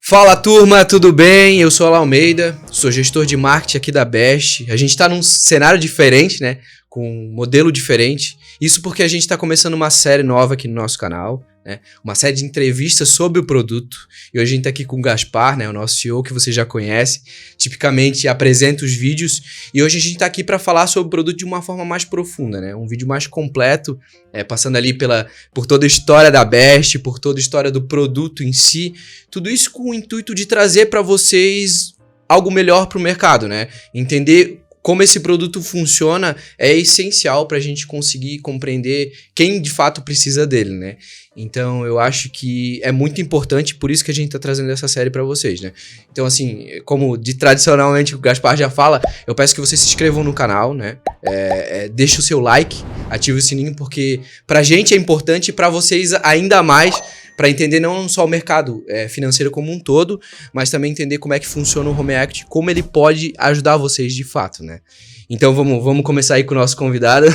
Fala turma, tudo bem? Eu sou Alan Almeida, sou gestor de marketing aqui da Best. A gente está num cenário diferente, né? Com um modelo diferente. Isso porque a gente está começando uma série nova aqui no nosso canal, né? Uma série de entrevistas sobre o produto. E hoje a gente está aqui com o Gaspar, né? O nosso CEO que você já conhece. Tipicamente apresenta os vídeos. E hoje a gente está aqui para falar sobre o produto de uma forma mais profunda, né? Um vídeo mais completo, passando ali por toda a história da Best, por toda a história do produto em si. Tudo isso com o intuito de trazer para vocês algo melhor para o mercado, né? Entender como esse produto funciona é essencial para a gente conseguir compreender quem de fato precisa dele, né? Então eu acho que é muito importante, por isso que a gente está trazendo essa série para vocês, né? Então assim, como tradicionalmente o Gaspar já fala, eu peço que vocês se inscrevam no canal, né? Deixe o seu like, ative o sininho, porque pra gente é importante e pra vocês ainda mais, para entender não só o mercado financeiro como um todo, mas também entender como é que funciona o Home Equity, como ele pode ajudar vocês de fato, né? Então vamos começar aí com o nosso convidado.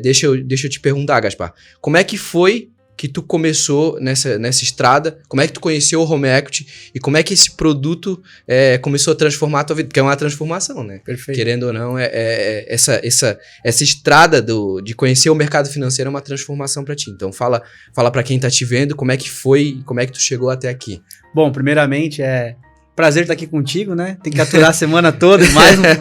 Deixa eu te perguntar, Gaspar, como é que foi que tu começou nessa estrada? Como é que tu conheceu o Home Equity? E como é que esse produto começou a transformar a tua vida? Porque é uma transformação, né? Perfeito. Querendo ou não, essa estrada de conhecer o mercado financeiro é uma transformação para ti. Então fala para quem tá te vendo como é que foi, como é que tu chegou até aqui. Bom, primeiramente prazer estar aqui contigo, né? Tem que aturar a semana toda,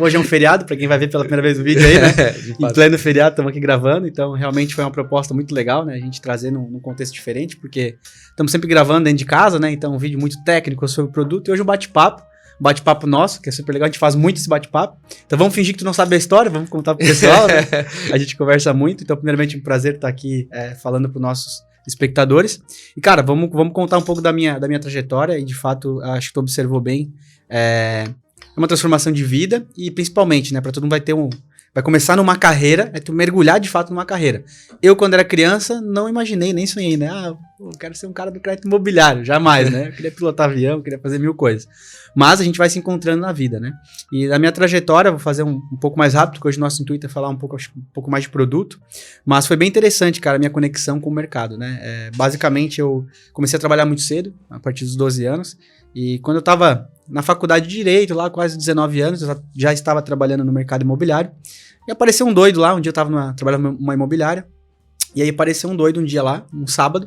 hoje é um feriado, para quem vai ver pela primeira vez o vídeo aí, né? Em pleno feriado, estamos aqui gravando, então realmente foi uma proposta muito legal, né? A gente trazer num contexto diferente, porque estamos sempre gravando dentro de casa, né? Então um vídeo muito técnico sobre o produto e hoje um bate-papo nosso, que é super legal, a gente faz muito esse bate-papo. Então vamos fingir que tu não sabe a história, vamos contar pro pessoal, né? A gente conversa muito, então primeiramente um prazer estar aqui falando para os nossos espectadores. E, cara, vamos contar um pouco da minha trajetória e, de fato, acho que tu observou bem. É uma transformação de vida e, principalmente, né, para todo mundo vai começar numa carreira, tu mergulhar, de fato, numa carreira. Eu, quando era criança, não imaginei, nem sonhei, né? Eu quero ser um cara do crédito imobiliário, jamais, né? Eu queria pilotar avião, queria fazer mil coisas. Mas a gente vai se encontrando na vida, né? E na minha trajetória, vou fazer um pouco mais rápido, porque hoje o nosso intuito é falar um pouco mais de produto. Mas foi bem interessante, cara, a minha conexão com o mercado, né? Basicamente, eu comecei a trabalhar muito cedo, a partir dos 12 anos. E quando eu estava na faculdade de Direito, lá quase 19 anos, eu já estava trabalhando no mercado imobiliário. E apareceu um doido lá, um dia eu estava trabalhando numa imobiliária. E aí apareceu um doido um dia lá, um sábado.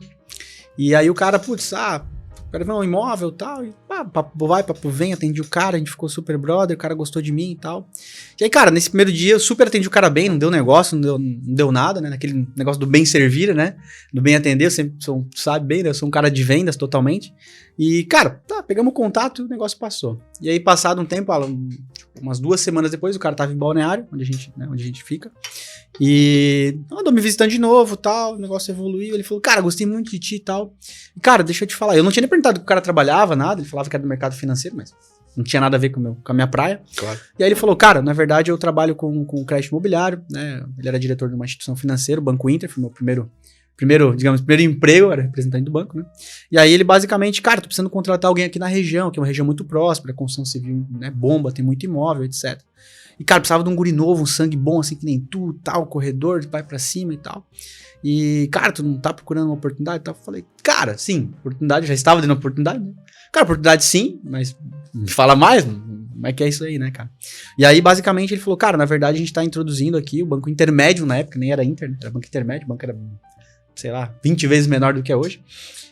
E aí o cara, quero ver um imóvel e tal. E papo vai, papo vem, atendi o cara, a gente ficou super brother, o cara gostou de mim e tal. E aí, cara, nesse primeiro dia eu super atendi o cara bem, não deu negócio, não deu nada, né? Naquele negócio do bem servir, né? Do bem atender, eu sempre sabe bem, né? Eu sou um cara de vendas totalmente. E, cara, pegamos o contato e o negócio passou. E aí, passado um tempo, umas 2 semanas depois, o cara tava em Balneário, onde a gente fica. E andou me visitando de novo, tal, o negócio evoluiu. Ele falou, cara, gostei muito de ti e tal. E, cara, deixa eu te falar, eu não tinha nem perguntado que o cara trabalhava, nada. Ele falava que era do mercado financeiro, mas não tinha nada a ver com a minha praia. Claro. E aí ele falou, cara, na verdade eu trabalho com crédito imobiliário, né? Ele era diretor de uma instituição financeira, o Banco Inter, foi meu primeiro emprego, era representante do banco, né? E aí ele basicamente, cara, tô precisando contratar alguém aqui na região, que é uma região muito próspera, construção civil, né? Bomba, tem muito imóvel, etc. E, cara, precisava de um guri novo, um sangue bom, assim, que nem tu, tal, corredor, vai pra cima e tal. E, cara, tu não tá procurando uma oportunidade e tal? Eu falei, cara, sim, oportunidade, já estava dando oportunidade, né? Cara, oportunidade sim, mas me fala mais, como é que é isso aí, né, cara? E aí, basicamente, ele falou, cara, na verdade, a gente tá introduzindo aqui o banco intermédio na época, nem era Inter, né? Era banco intermédio, o banco era, sei lá, 20 vezes menor do que é hoje.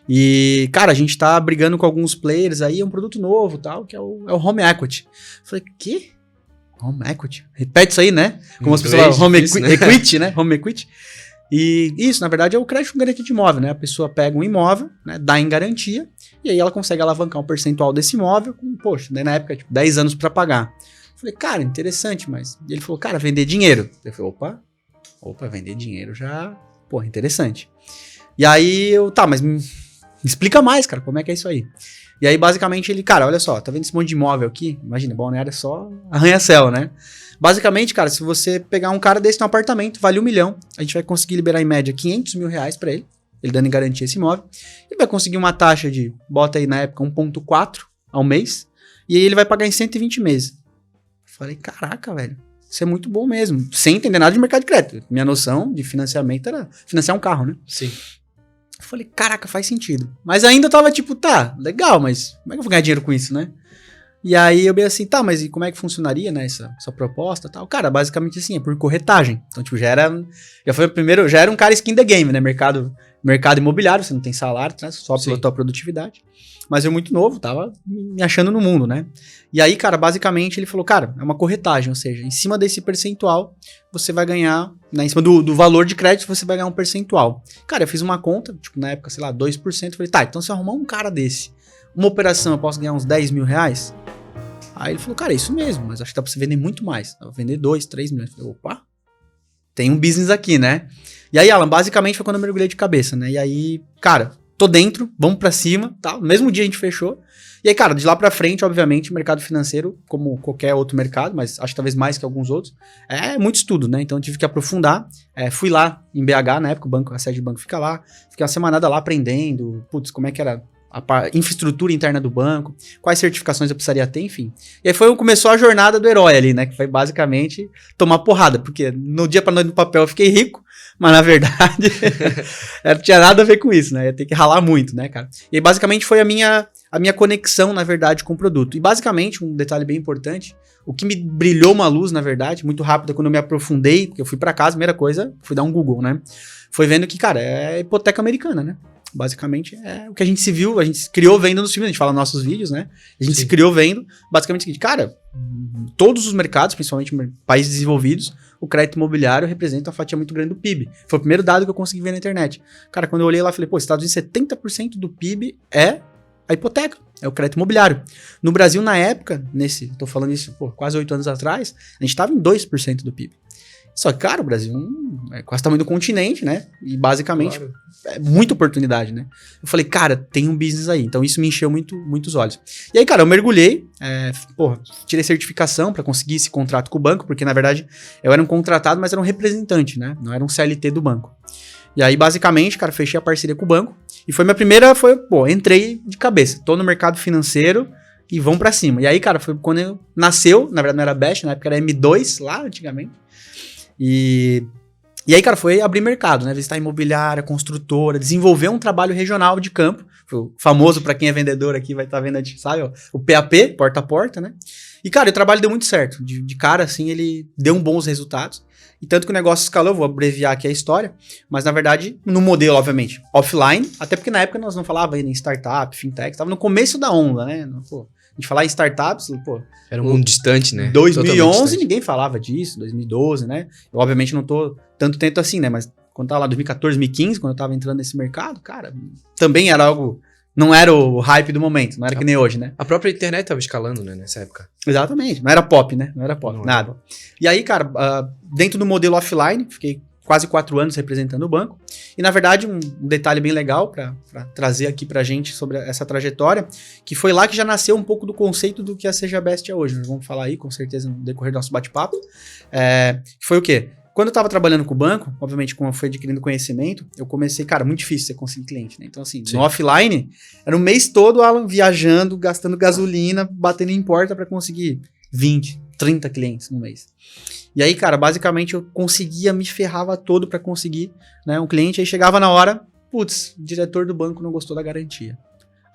E, cara, a gente tá brigando com alguns players aí, é um produto novo, tal, que é o Home Equity. Eu falei, quê? Home Equity? Repete isso aí, né? Como as pessoas falam, Equity, né? Home Equity. E isso, na verdade, é o crédito com garantia de imóvel, né? A pessoa pega um imóvel, né, dá em garantia, e aí ela consegue alavancar um percentual desse imóvel com, daí na época, 10 anos para pagar. Eu falei, cara, interessante, mas... E ele falou, cara, vender dinheiro. Eu falei, opa, vender dinheiro já... interessante. E aí mas me explica mais, cara, como é que é isso aí? E aí, basicamente, ele, cara, olha só, tá vendo esse monte de imóvel aqui? Imagina, Balneário é só arranha-céu, né? Basicamente, cara, se você pegar um cara desse no apartamento, vale 1 milhão, a gente vai conseguir liberar em média 500 mil reais pra ele dando em garantia esse imóvel. Ele vai conseguir uma taxa de, bota aí na época, 1,4 ao mês, e aí ele vai pagar em 120 meses. Falei, caraca, velho, isso é muito bom mesmo, sem entender nada de mercado de crédito. Minha noção de financiamento era financiar um carro, né? Sim. Eu falei, caraca, faz sentido. Mas ainda eu tava tipo, tá, legal, mas como é que eu vou ganhar dinheiro com isso, né? E aí eu bem assim, tá, mas e como é que funcionaria, né, essa proposta e tal? Cara, basicamente assim, é por corretagem. Então, tipo, já foi o primeiro, já era um cara skin the game, né, mercado imobiliário, você não tem salário, né, só pela tua produtividade. Mas eu muito novo, tava me achando no mundo, né? E aí, cara, basicamente ele falou, cara, é uma corretagem, ou seja, em cima desse percentual, você vai ganhar, né, em cima do valor de crédito, você vai ganhar um percentual. Cara, eu fiz uma conta, tipo, na época, sei lá, 2%, falei, tá, então se eu arrumar um cara desse, uma operação, eu posso ganhar uns 10 mil reais? Aí ele falou, cara, é isso mesmo, mas acho que dá pra você vender muito mais. Dá pra vender 2, 3 milhões. Eu falei, opa, tem um business aqui, né? E aí, Alan, basicamente foi quando eu mergulhei de cabeça, né? E aí, cara, tô dentro, vamos pra cima, tá? No mesmo dia a gente fechou. E aí, cara, de lá pra frente, obviamente, o mercado financeiro, como qualquer outro mercado, mas acho que talvez mais que alguns outros, é muito estudo, né? Então eu tive que aprofundar. Fui lá em BH, na época, a sede do banco fica lá. Fiquei uma semanada lá aprendendo, como é que era a infraestrutura interna do banco, quais certificações eu precisaria ter, enfim. E aí começou a jornada do herói ali, né? Que foi basicamente tomar porrada, porque no dia pra noite no papel eu fiquei rico, mas na verdade não tinha nada a ver com isso, né? Ia ter que ralar muito, né, cara? E aí basicamente foi a minha conexão, na verdade, com o produto. E basicamente, um detalhe bem importante, o que me brilhou uma luz, na verdade, muito rápido, quando eu me aprofundei, porque eu fui pra casa, primeira coisa, fui dar um Google, né? Foi vendo que, cara, é hipoteca americana, né? Basicamente, é o que a gente se viu, a gente se criou vendo nos filmes, a gente fala nos nossos vídeos, né? A gente se criou vendo, basicamente o seguinte, cara, todos os mercados, principalmente países desenvolvidos, o crédito imobiliário representa uma fatia muito grande do PIB. Foi o primeiro dado que eu consegui ver na internet. Cara, quando eu olhei lá, falei, pô, Estados Unidos, 70% do PIB é a hipoteca, é o crédito imobiliário. No Brasil, na época, tô falando isso, quase 8 anos atrás, a gente tava em 2% do PIB. Só que, cara, o Brasil é quase o tamanho do continente, né? E basicamente é muita oportunidade, né? Eu falei, cara, tem um business aí. Então isso me encheu muitos olhos. E aí, cara, eu mergulhei, tirei certificação para conseguir esse contrato com o banco, porque na verdade eu era um contratado, mas era um representante, né? Não era um CLT do banco. E aí, basicamente, cara, fechei a parceria com o banco. E foi minha primeira, entrei de cabeça. Tô no mercado financeiro e vamos pra cima. E aí, cara, foi quando nasceu, na verdade não era Best, na época era M2 lá, antigamente. E aí, cara, foi abrir mercado, né? Visitar imobiliária, construtora, desenvolver um trabalho regional de campo. O famoso, para quem é vendedor aqui, vai estar vendo, sabe? Ó, o PAP, porta a porta, né? E, cara, o trabalho deu muito certo. De cara, assim, ele deu bons resultados. E tanto que o negócio escalou, vou abreviar aqui a história, mas, na verdade, no modelo, obviamente, offline, até porque na época nós não falávamos ainda em startup, fintech, estava no começo da onda, né? A gente falar em startups, era um mundo distante, né? 2011 ninguém falava disso, 2012, né? Eu obviamente não tô tanto tempo assim, né? Mas quando tava lá 2014, 2015, quando eu tava entrando nesse mercado, cara, também era algo, não era o hype do momento, não era que nem hoje, né? A própria internet tava escalando, né, nessa época. Exatamente, não era pop, né? Não era pop, não nada. E aí, cara, dentro do modelo offline, fiquei quase 4 anos representando o banco. E, na verdade, um detalhe bem legal para trazer aqui pra gente sobre essa trajetória, que foi lá que já nasceu um pouco do conceito do que a Seja Best é hoje. Nós vamos falar aí, com certeza, no decorrer do nosso bate-papo. Que foi o quê? Quando eu tava trabalhando com o banco, obviamente, como eu fui adquirindo conhecimento, eu comecei, cara, muito difícil você conseguir cliente, né? Então, assim, no offline, era o mês todo, Alan, viajando, gastando gasolina, batendo em porta para conseguir 20, 30 clientes no mês. E aí, cara, basicamente eu conseguia, me ferrava todo pra conseguir, né, um cliente, aí chegava na hora, putz, o diretor do banco não gostou da garantia.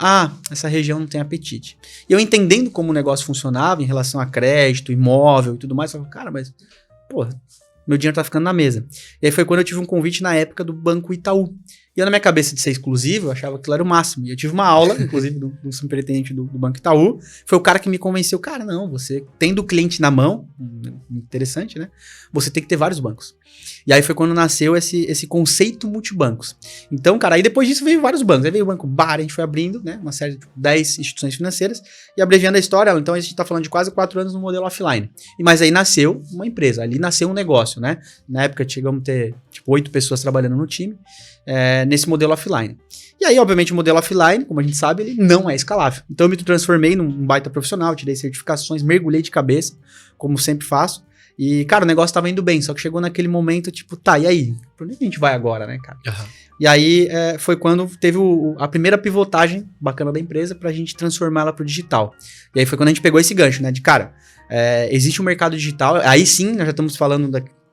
Ah, essa região não tem apetite. E eu entendendo como o negócio funcionava em relação a crédito, imóvel e tudo mais, eu falava, cara, mas, pô, meu dinheiro tá ficando na mesa. E aí foi quando eu tive um convite na época do Banco Itaú. E eu, na minha cabeça de ser exclusivo, eu achava que aquilo era o máximo. E eu tive uma aula, inclusive, do superintendente do Banco Itaú. Foi o cara que me convenceu. Cara, não, você tendo o cliente na mão, interessante, né? Você tem que ter vários bancos. E aí foi quando nasceu esse conceito multibancos. Então, cara, aí depois disso veio vários bancos. Aí veio o Banco Bar, a gente foi abrindo, né? Uma série de 10 instituições financeiras. E abreviando a história, então a gente tá falando de quase 4 anos no modelo offline. Mas aí nasceu uma empresa, ali nasceu um negócio, né? Na época chegamos a ter, 8 pessoas trabalhando no time. Nesse modelo offline. E aí, obviamente, o modelo offline, como a gente sabe, ele não é escalável. Então eu me transformei num baita profissional, tirei certificações, mergulhei de cabeça, como sempre faço. E, cara, o negócio tava indo bem, só que chegou naquele momento, tá, e aí? Por onde a gente vai agora, né, cara? Uhum. E aí foi quando teve a primeira pivotagem bacana da empresa pra gente transformar ela pro digital. E aí foi quando a gente pegou esse gancho, né, de cara, existe um mercado digital, aí sim, nós já estamos falando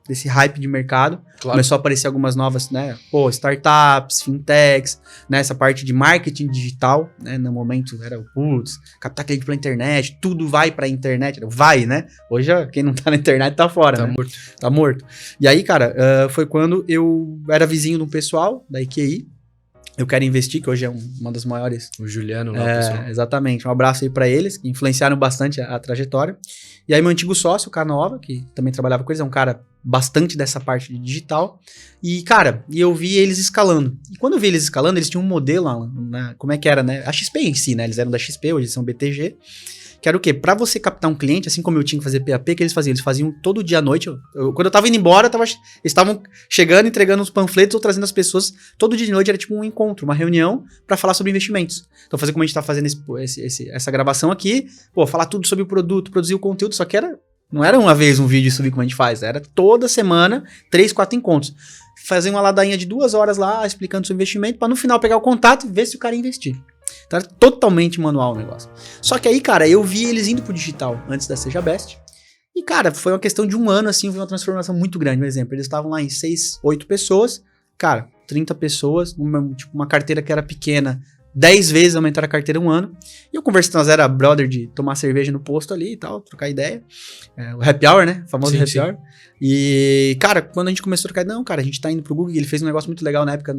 desse hype de mercado. Claro. Começou a aparecer algumas novas, né? Pô, startups, fintechs, né? Essa parte de marketing digital, né? No momento era o captar cliente pela internet, tudo vai pra internet. Vai, né? Hoje quem não tá na internet tá fora, Tá né? morto. Tá morto. E aí, cara, foi quando eu era vizinho de um pessoal da IQI. Eu Quero Investir, que hoje é uma das maiores. O Juliano lá, pessoal. Exatamente. Um abraço aí pra eles, que influenciaram bastante a trajetória. E aí meu antigo sócio, o Canova, que também trabalhava com eles, é um cara bastante dessa parte de digital. E, cara, eu vi eles escalando. E quando eu vi eles escalando, eles tinham um modelo lá, como é que era, né? A XP em si, né? Eles eram da XP, hoje são BTG. Que era o quê? Pra você captar um cliente, assim como eu tinha que fazer PAP, o que eles faziam? Eles faziam todo dia à noite. Quando eu tava indo embora, eles estavam chegando, entregando os panfletos ou trazendo as pessoas. Todo dia de noite era tipo um encontro, uma reunião pra falar sobre investimentos. Então, fazer como a gente tá fazendo essa gravação aqui, pô, falar tudo sobre o produto, produzir o conteúdo, só que não era uma vez um vídeo e subir como a gente faz, era toda semana, 3, 4 encontros. Fazer uma ladainha de 2 horas lá, explicando sobre investimento, pra no final pegar o contato e ver se o cara ia investir. Então era totalmente manual o negócio. Só que aí, cara, eu vi eles indo pro digital antes da Seja Best. E, cara, foi uma questão de 1 ano, assim, foi uma transformação muito grande. Por exemplo, eles estavam lá em 6, 8 pessoas. Cara, 30 pessoas, uma carteira que era pequena, 10 vezes aumentaram a carteira 1 ano. E eu conversei, nós era brother de tomar cerveja no posto ali e tal, trocar ideia. O happy hour, né? O famoso happy hour. E, cara, quando a gente começou a trocar, não, cara, a gente tá indo pro Google e ele fez um negócio muito legal na época,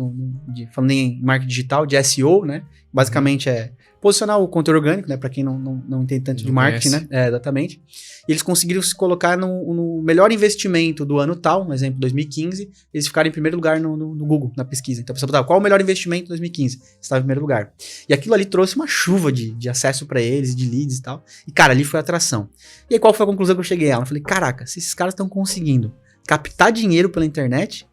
falando em marketing digital, de SEO, né? Basicamente é posicionar o conteúdo orgânico, né? Pra quem não entende tanto de marketing, conhece. né? Exatamente. E eles conseguiram se colocar no melhor investimento do ano tal, um exemplo, 2015, eles ficaram em primeiro lugar no Google, na pesquisa. Então a pessoa perguntava, qual o melhor investimento de 2015? Estava em primeiro lugar. E aquilo ali trouxe uma chuva de acesso pra eles, de leads e tal. E, cara, ali foi a atração. E aí qual foi a conclusão que eu cheguei a ela? Eu falei, caraca, se esses caras estão conseguindo captar dinheiro pela internet,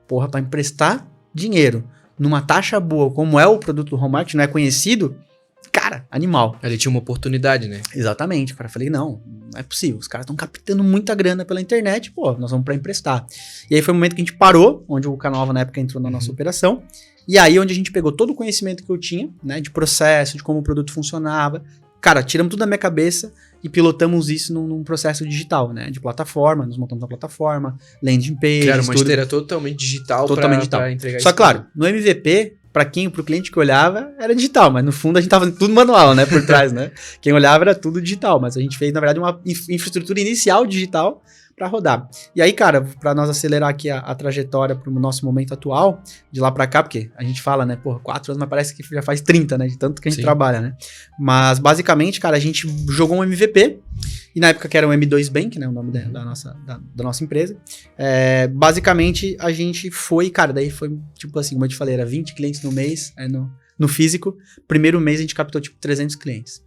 porra, pra emprestar dinheiro numa taxa boa, como é o produto do home marketing, não é conhecido, cara, animal. Ali tinha uma oportunidade, né? Exatamente, cara. Falei, não é possível. Os caras estão captando muita grana pela internet, pô, nós vamos pra emprestar. E aí foi o momento que a gente parou, onde o Canova na época entrou na nossa operação. E aí onde a gente pegou todo o conhecimento que eu tinha, né, de processo, de como o produto funcionava. Cara, tiramos tudo da minha cabeça e pilotamos isso num processo digital, né, de plataforma. Nós montamos uma plataforma, landing page, Era uma esteira totalmente digital. Totalmente digital. Pra entregar Só isso. claro, no MVP, pro cliente que olhava, era digital, mas no fundo a gente tava tudo manual, né, por trás, né? Quem olhava era tudo digital, mas a gente fez, na verdade, uma infraestrutura inicial digital para rodar. E aí, cara, para nós acelerar aqui a trajetória pro nosso momento atual, de lá para cá, porque a gente fala, né, 4 anos, mas parece que já faz 30, né, de tanto que a gente trabalha, né? Mas, basicamente, cara, a gente jogou um MVP, e na época que era o M2 Bank, né, o nome da nossa empresa. Basicamente, a gente foi, cara, daí foi, tipo assim, como eu te falei, era 20 clientes no mês, no físico. Primeiro mês a gente captou, tipo, 300 clientes.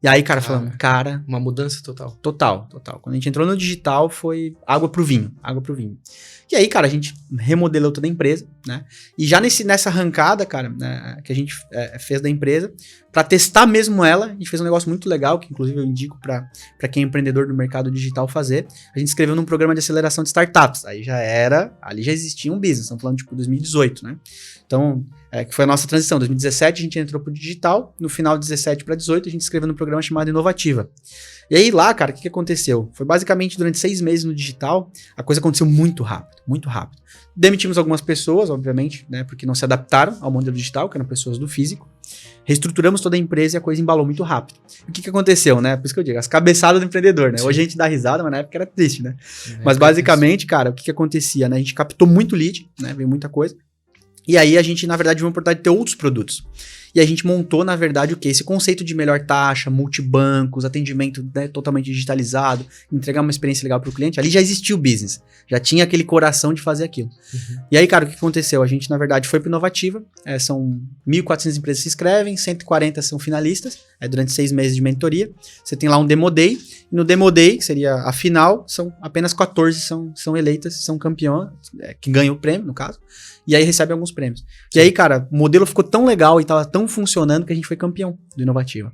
E aí, cara, falando, cara... Uma mudança total. Total. Quando a gente entrou no digital, foi água pro vinho. E aí, cara, a gente remodelou toda a empresa, né? E já nessa arrancada, cara, né, que a gente fez da empresa, pra testar mesmo ela, a gente fez um negócio muito legal, que inclusive eu indico pra quem é empreendedor do mercado digital fazer. A gente escreveu num programa de aceleração de startups. Ali já existia um business, estamos falando, tipo, 2018, né? Então, que foi a nossa transição. Em 2017 a gente entrou pro digital, no final de 17 para 18 a gente escreveu num programa chamado Inovativa. E aí lá, cara, o que aconteceu? Foi basicamente durante 6 meses no digital, a coisa aconteceu muito rápido, muito rápido. Demitimos algumas pessoas, obviamente, né, porque não se adaptaram ao modelo digital, que eram pessoas do físico. Reestruturamos toda a empresa e a coisa embalou muito rápido. E o que aconteceu, né? Por isso que eu digo, as cabeçadas do empreendedor, né? Sim. Hoje a gente dá risada, mas na época era triste, né? Mas basicamente, cara, o que acontecia, né? A gente captou muito lead, né? Veio muita coisa. E aí a gente, na verdade, viu uma oportunidade de ter outros produtos. E a gente montou, na verdade, o quê? Esse conceito de melhor taxa, multibancos, atendimento, né, totalmente digitalizado, entregar uma experiência legal para o cliente. Ali já existia o business, já tinha aquele coração de fazer aquilo. E aí, cara, o que aconteceu? A gente, na verdade, foi para Inovativa. São 1.400 empresas que se inscrevem, 140 são finalistas, durante 6 meses de mentoria. Você tem lá um Demo Day, e no Demo Day, que seria a final, são apenas 14 são eleitas, são campeãs, que ganham o prêmio, no caso. E aí recebe alguns prêmios. Sim. E aí, cara, o modelo ficou tão legal e tava tão funcionando que a gente foi campeão do Inovativa.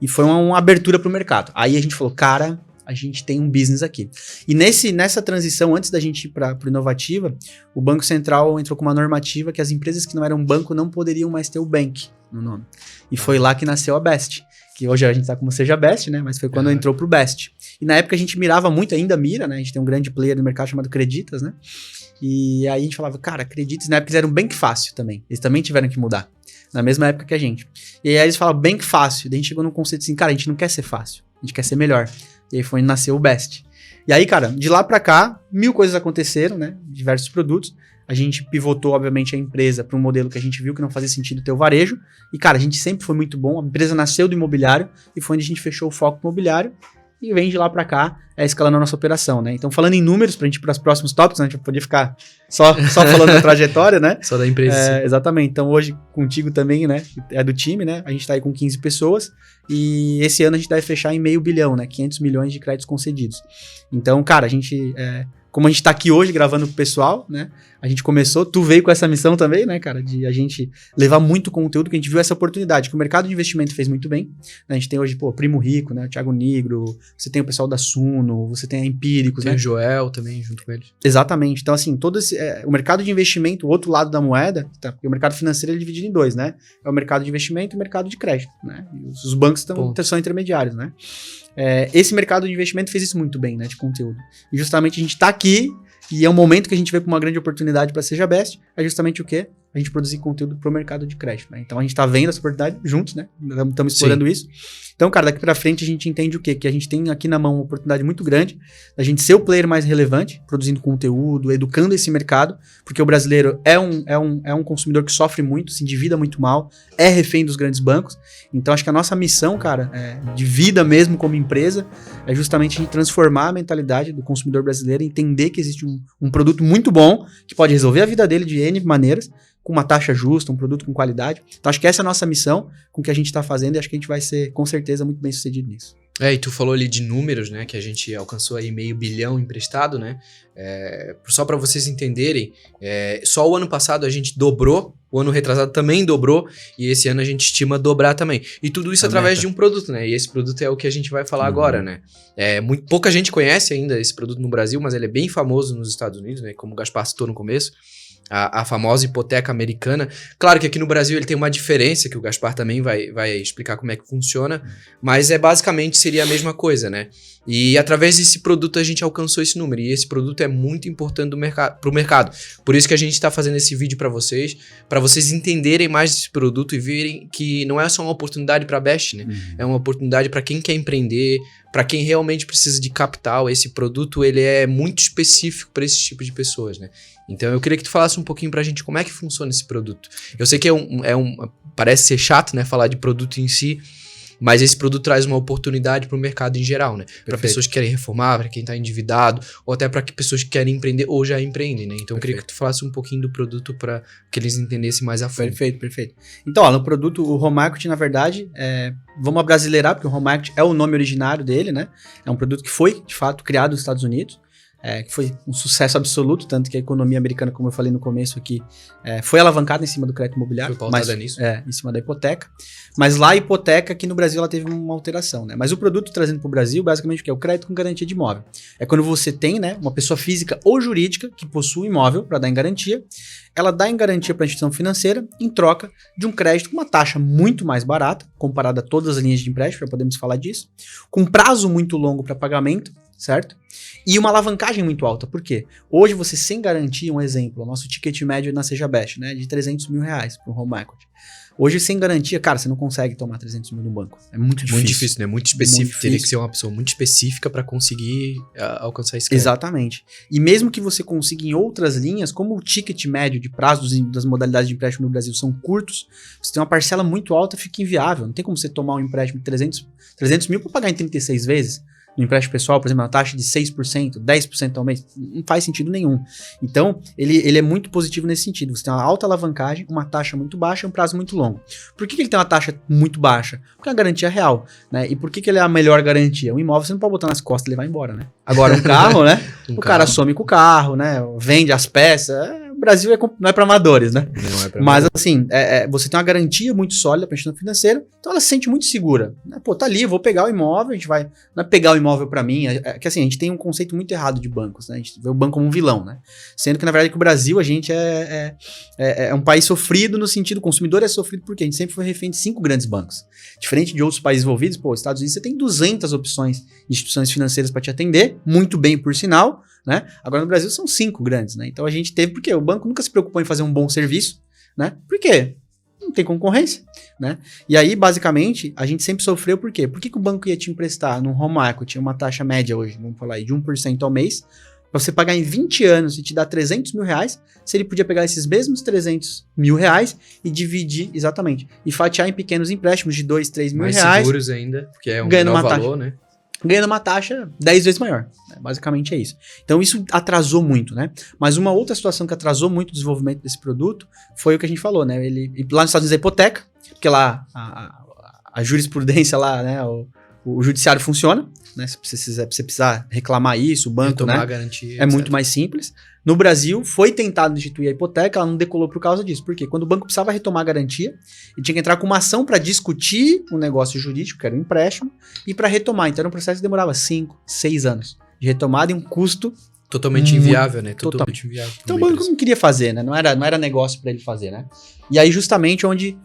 E foi uma abertura pro mercado. Aí a gente falou, cara, a gente tem um business aqui. E nessa transição, antes da gente ir pro Inovativa, o Banco Central entrou com uma normativa que as empresas que não eram banco não poderiam mais ter o Bank no nome. E foi lá que nasceu a Best. que hoje a gente tá como Seja Best, né? Mas foi quando entrou pro Best. E na época a gente mirava muito, ainda mira, né? A gente tem um grande player no mercado chamado Creditas, né? E aí a gente falava, cara, Creditas na época eles eram bem que fácil também. Eles também tiveram que mudar. Na mesma época que a gente. E aí eles falavam bem que fácil. Daí a gente chegou num conceito assim, cara, a gente não quer ser fácil. A gente quer ser melhor. E aí foi onde nasceu o Best. E aí, cara, de lá pra cá, 1000 coisas aconteceram, né? Diversos produtos. A gente pivotou, obviamente, a empresa para um modelo que a gente viu que não fazia sentido ter o varejo. E, cara, a gente sempre foi muito bom. A empresa nasceu do imobiliário e foi onde a gente fechou o foco imobiliário. E vem de lá para cá, escalando a nossa operação, né? Então, falando em números, pra gente ir para os próximos tópicos, né? A gente podia ficar só falando da trajetória, né? Só da empresa. Exatamente. Então, hoje, contigo também, né? É do time, né? A gente tá aí com 15 pessoas. E esse ano a gente deve fechar em $500 milhão, né? 500 milhões de créditos concedidos. Então, cara, a gente... como a gente tá aqui hoje gravando pro pessoal, né? A gente começou, tu veio com essa missão também, né, cara? De a gente levar muito conteúdo, que a gente viu essa oportunidade, que o mercado de investimento fez muito bem. Né? A gente tem hoje, pô, Primo Rico, né? O Thiago Nigro, você tem o pessoal da Suno, você tem a Empíricos, tem, né? O Joel também, junto com eles. Exatamente. Então, assim, todo esse, o mercado de investimento, o outro lado da moeda, tá? Porque o mercado financeiro é dividido em dois, né? É o mercado de investimento e o mercado de crédito, né? E os bancos são intermediários, né? Esse mercado de investimento fez isso muito bem, né? De conteúdo. E justamente a gente tá aqui e é um momento que a gente vê com uma grande oportunidade para Seja Best, é justamente o quê? A gente produzir conteúdo pro mercado de crédito, né? Então a gente tá vendo essa oportunidade juntos, né? Estamos explorando isso. Então, cara, daqui pra frente a gente entende o quê? Que a gente tem aqui na mão uma oportunidade muito grande da gente ser o player mais relevante, produzindo conteúdo, educando esse mercado, porque o brasileiro é um consumidor que sofre muito, se endivida muito mal, é refém dos grandes bancos. Então, acho que a nossa missão, cara, de vida mesmo como empresa, é justamente a gente transformar a mentalidade do consumidor brasileiro, entender que existe um produto muito bom, que pode resolver a vida dele de N maneiras, com uma taxa justa, um produto com qualidade. Então, acho que essa é a nossa missão com o que a gente está fazendo e acho que a gente vai ser, com certeza, muito bem sucedido nisso. E tu falou ali de números, né, que a gente alcançou aí $500 milhão emprestado, né, só para vocês entenderem, só o ano passado a gente dobrou, o ano retrasado também dobrou, e esse ano a gente estima dobrar também. E tudo isso através de um produto, né, e esse produto é o que a gente vai falar agora, né. Pouca gente conhece ainda esse produto no Brasil, mas ele é bem famoso nos Estados Unidos, né, como o Gaspar citou no começo. A famosa hipoteca americana. Claro que aqui no Brasil ele tem uma diferença, que o Gaspar também vai explicar como é que funciona, mas basicamente seria a mesma coisa, né? E através desse produto a gente alcançou esse número, e esse produto é muito importante pro mercado. Por isso que a gente está fazendo esse vídeo para vocês entenderem mais desse produto e verem que não é só uma oportunidade para a Best, né? É uma oportunidade para quem quer empreender, para quem realmente precisa de capital. Esse produto ele é muito específico para esse tipo de pessoas, né? Então eu queria que tu falasse um pouquinho pra gente como é que funciona esse produto. Eu sei que parece ser chato, né, falar de produto em si, mas esse produto traz uma oportunidade pro mercado em geral, né? Para pessoas que querem reformar, para quem tá endividado, ou até para pessoas que querem empreender ou já empreendem, né? Então eu queria que tu falasse um pouquinho do produto para que eles entendessem mais a fundo. Perfeito. Então, no produto, o Home Equity, na verdade, vamos abrasileirar, porque o Home Equity é o nome originário dele, né? É um produto que foi, de fato, criado nos Estados Unidos. Que foi um sucesso absoluto, tanto que a economia americana, como eu falei no começo aqui, foi alavancada em cima do crédito imobiliário. Foi pautada nisso. Em cima da hipoteca. Mas lá a hipoteca, aqui no Brasil, ela teve uma alteração, né? Mas o produto trazendo para o Brasil, basicamente, o que é o crédito com garantia de imóvel. É quando você tem, né, uma pessoa física ou jurídica que possui imóvel para dar em garantia, ela dá em garantia para a instituição financeira em troca de um crédito com uma taxa muito mais barata, comparada a todas as linhas de empréstimo, já podemos falar disso, com prazo muito longo para pagamento, certo? E uma alavancagem muito alta. Por quê? Hoje você sem garantia, um exemplo, o nosso ticket médio na Seja Best, né, de R$300 mil para o Home Equity. Hoje sem garantia, cara, você não consegue tomar 300 mil no banco. É muito difícil. Muito difícil, né? Muito específico. Teria que ser uma pessoa muito específica para conseguir alcançar esse crédito. Exatamente. E mesmo que você consiga em outras linhas, como o ticket médio de prazo das modalidades de empréstimo no Brasil são curtos, você tem uma parcela muito alta, fica inviável. Não tem como você tomar um empréstimo de 300 mil para pagar em 36 vezes. No empréstimo pessoal, por exemplo, uma taxa de 6%, 10% ao mês, não faz sentido nenhum. Então, ele é muito positivo nesse sentido. Você tem uma alta alavancagem, uma taxa muito baixa e um prazo muito longo. Por que ele tem uma taxa muito baixa? Porque é uma garantia real, né? E por que ele é a melhor garantia? Um imóvel você não pode botar nas costas e levar embora, né? Agora, um carro, né? Cara some com o carro, né? Vende as peças, Brasil não é para amadores, né? Não é pra Mas mim. assim, você tem uma garantia muito sólida para a instituição financeira, então ela se sente muito segura. Né? Pô, tá ali, eu vou pegar o imóvel, a gente vai... Não é pegar o imóvel para mim, que assim, a gente tem um conceito muito errado de bancos, né? A gente vê o banco como um vilão, né? Sendo que, na verdade, que o Brasil, a gente é um país sofrido no sentido, o consumidor é sofrido porque a gente sempre foi refém de 5 grandes bancos. Diferente de outros países envolvidos, pô, Estados Unidos, você tem 200 opções de instituições financeiras para te atender, muito bem, por sinal, né? Agora no Brasil são 5 grandes, né? Então a gente teve, porque o banco nunca se preocupou em fazer um bom serviço, né? Por quê? Não tem concorrência, né? E aí, basicamente, a gente sempre sofreu por quê? Por que o banco ia te emprestar num home equity, uma taxa média hoje, vamos falar aí, de 1% ao mês, pra você pagar em 20 anos e te dar 300 mil reais, se ele podia pegar esses mesmos 300 mil reais e dividir, exatamente, e fatiar em pequenos empréstimos de 2, 3 mil Mais reais, seguros ainda, porque é um ganhando menor uma taxa. valor, né? ganhando uma taxa 10 vezes maior. Né? Basicamente é isso. Então isso atrasou muito, né? Mas uma outra situação que atrasou muito o desenvolvimento desse produto foi o que a gente falou, né? Lá nos Estados Unidos é hipoteca, porque lá a jurisprudência lá, né? O judiciário funciona, né? Se você precisar reclamar isso, o banco, né? A garantia, é muito mais simples. No Brasil, foi tentado instituir a hipoteca, ela não decolou por causa disso. Por quê? Quando o banco precisava retomar a garantia, ele tinha que entrar com uma ação para discutir um negócio jurídico, que era um empréstimo, e para retomar. Então era um processo que demorava 5, 6 anos de retomada e um custo totalmente inviável, né? Totalmente inviável. Então o banco não queria fazer, né? Não era negócio para ele fazer, né? E aí justamente onde,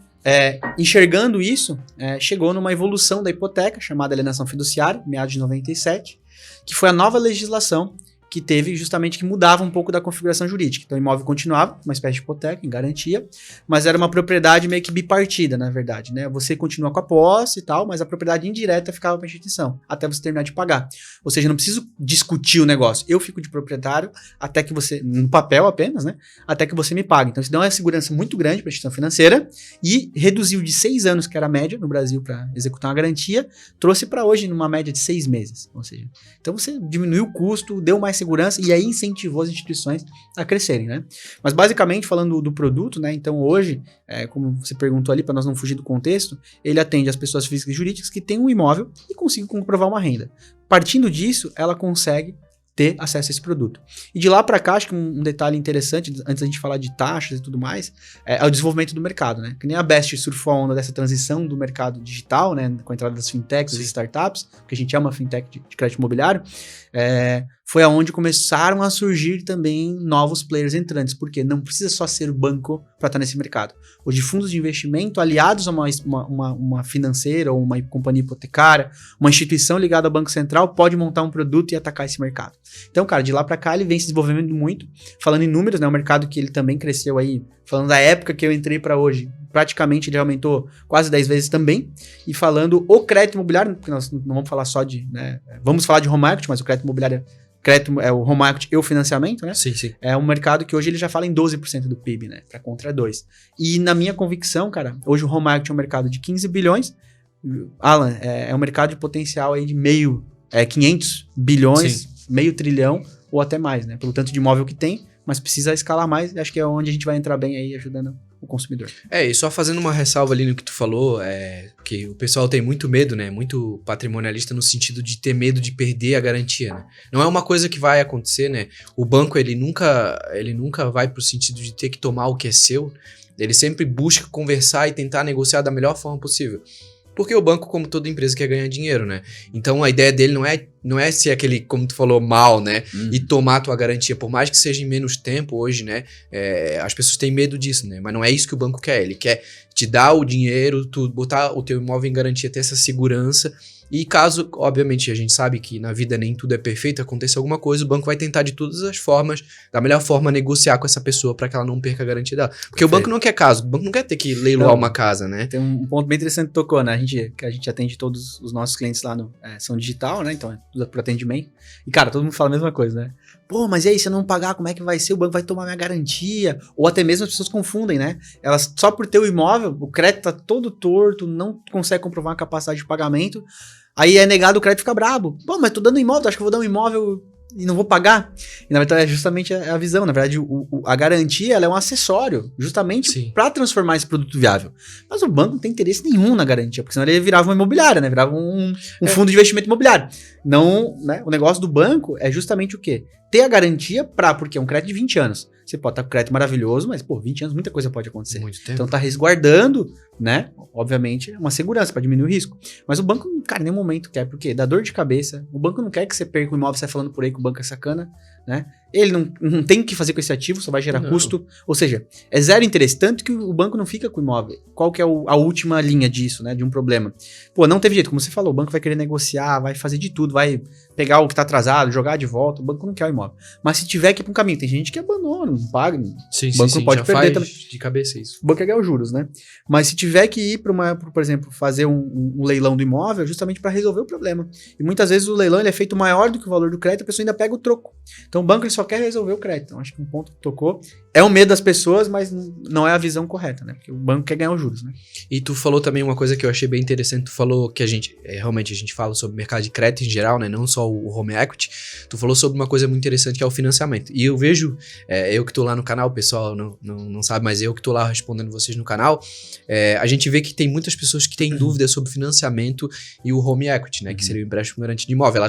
enxergando isso, chegou numa evolução da hipoteca, chamada alienação fiduciária, meados de 97, que foi a nova legislação que teve justamente que mudava um pouco da configuração jurídica. Então o imóvel continuava, uma espécie de hipoteca, em garantia, mas era uma propriedade meio que bipartida, na verdade, né? Você continua com a posse e tal, mas a propriedade indireta ficava para a instituição, até você terminar de pagar. Ou seja, não preciso discutir o negócio. Eu fico de proprietário até que você, no papel apenas, né? Até que você me pague. Então isso deu uma segurança muito grande para a instituição financeira e reduziu de 6 anos, que era a média no Brasil para executar uma garantia, trouxe para hoje numa média de 6 meses. Ou seja, então você diminuiu o custo, deu mais segurança e aí incentivou as instituições a crescerem, né? Mas basicamente falando do produto, né? Então hoje, como você perguntou ali para nós não fugir do contexto, ele atende as pessoas físicas e jurídicas que têm um imóvel e conseguem comprovar uma renda. Partindo disso, ela consegue ter acesso a esse produto. E de lá para cá, acho que um detalhe interessante, antes da gente falar de taxas e tudo mais, é o desenvolvimento do mercado, né? Que nem a Best surfou a onda dessa transição do mercado digital, né? Com a entrada das fintechs, das startups, que a gente é uma fintech de crédito imobiliário, foi aonde começaram a surgir também novos players entrantes, porque não precisa só ser banco para estar nesse mercado. Hoje, fundos de investimento aliados a uma financeira ou uma companhia hipotecária, uma instituição ligada ao Banco Central, pode montar um produto e atacar esse mercado. Então, cara, de lá para cá ele vem se desenvolvendo muito. Falando em números, né, um mercado que ele também cresceu aí, falando da época que eu entrei para hoje, praticamente ele aumentou quase 10 vezes também. E falando o crédito imobiliário, porque nós não vamos falar só de, né, vamos falar de home equity, mas o crédito imobiliário é o home equity e o financiamento, né? Sim, sim. É um mercado que hoje ele já fala em 12% do PIB, né? Para contra 2%. E na minha convicção, cara, hoje o home equity é um mercado de 15 bilhões. Alan, é um mercado de potencial aí de 500 bilhões, sim, meio trilhão ou até mais, né? Pelo tanto de imóvel que tem, mas precisa escalar mais. Acho que é onde a gente vai entrar bem aí ajudando o consumidor. E só fazendo uma ressalva ali no que tu falou, que o pessoal tem muito medo, né? Muito patrimonialista no sentido de ter medo de perder a garantia, né? Não é uma coisa que vai acontecer, né? O banco, ele nunca vai pro sentido de ter que tomar o que é seu. Ele sempre busca conversar e tentar negociar da melhor forma possível. Porque o banco, como toda empresa, quer ganhar dinheiro, né? Então a ideia dele não é ser aquele, como tu falou, mal, né? E tomar a tua garantia, por mais que seja em menos tempo hoje, né? As pessoas têm medo disso, né? Mas não é isso que o banco quer. Ele quer te dar o dinheiro, tu botar o teu imóvel em garantia, ter essa segurança. E caso, obviamente, a gente sabe que na vida nem tudo é perfeito, aconteça alguma coisa, o banco vai tentar de todas as formas, da melhor forma, negociar com essa pessoa para que ela não perca a garantia dela. Porque o banco não quer caso, o banco não quer ter que leiloar uma casa, né? Tem um ponto bem interessante que tocou, né? Que a gente atende todos os nossos clientes lá no São Digital, né? Então é tudo por atendimento. E, cara, todo mundo fala a mesma coisa, né? Pô, mas e aí, se eu não pagar, como é que vai ser? O banco vai tomar minha garantia? Ou até mesmo as pessoas confundem, né? Elas, só por ter o imóvel, o crédito tá todo torto, não consegue comprovar a capacidade de pagamento. Aí é negado, o crédito fica brabo. Pô, mas tô dando imóvel, acho que eu vou dar um imóvel e não vou pagar. E na verdade é justamente a visão. Na verdade, a garantia ela é um acessório, justamente para transformar esse produto viável. Mas o banco não tem interesse nenhum na garantia, porque senão ele virava uma imobiliária, né? Virava um fundo de investimento imobiliário. Não, né? O negócio do banco é justamente o quê? ter a garantia porque é um crédito de 20 anos. Você pode estar com crédito maravilhoso, mas, 20 anos muita coisa pode acontecer. Muito tempo. Então tá resguardando, né? Obviamente, é uma segurança para diminuir o risco. Mas o banco, cara, em nenhum momento quer, porque dá dor de cabeça. O banco não quer que você perca o imóvel, sai falando por aí que o banco é sacana, né? Ele não tem o que fazer com esse ativo, só vai gerar custo. Ou seja, é zero interesse, tanto que o banco não fica com o imóvel. Qual que é a última linha disso, né? De um problema. Não teve jeito, como você falou, o banco vai querer negociar, vai fazer de tudo, vai pegar o que tá atrasado, jogar de volta, o banco não quer o imóvel. Mas se tiver que ir pra um caminho, tem gente que abandona, não paga, sim, o banco não pode perder também. De cabeça isso. O banco quer ganhar os juros, né? Mas se tiver que ir por exemplo, fazer um leilão do imóvel, justamente para resolver o problema. E muitas vezes o leilão ele é feito maior do que o valor do crédito, a pessoa ainda pega o troco. Então o banco ele só quer resolver o crédito. Então acho que um ponto que tocou é o medo das pessoas, mas não é a visão correta, né? Porque o banco quer ganhar os juros, né? E tu falou também uma coisa que eu achei bem interessante, tu falou que realmente a gente fala sobre o mercado de crédito em geral, né? Não só o home equity. Tu falou sobre uma coisa muito interessante que é o financiamento. E eu vejo, eu que tô lá no canal, o pessoal não sabe, mas eu que tô lá respondendo vocês no canal, a gente vê que tem muitas pessoas que têm dúvidas sobre financiamento e o home equity, né? Que seria o empréstimo garantido de imóvel.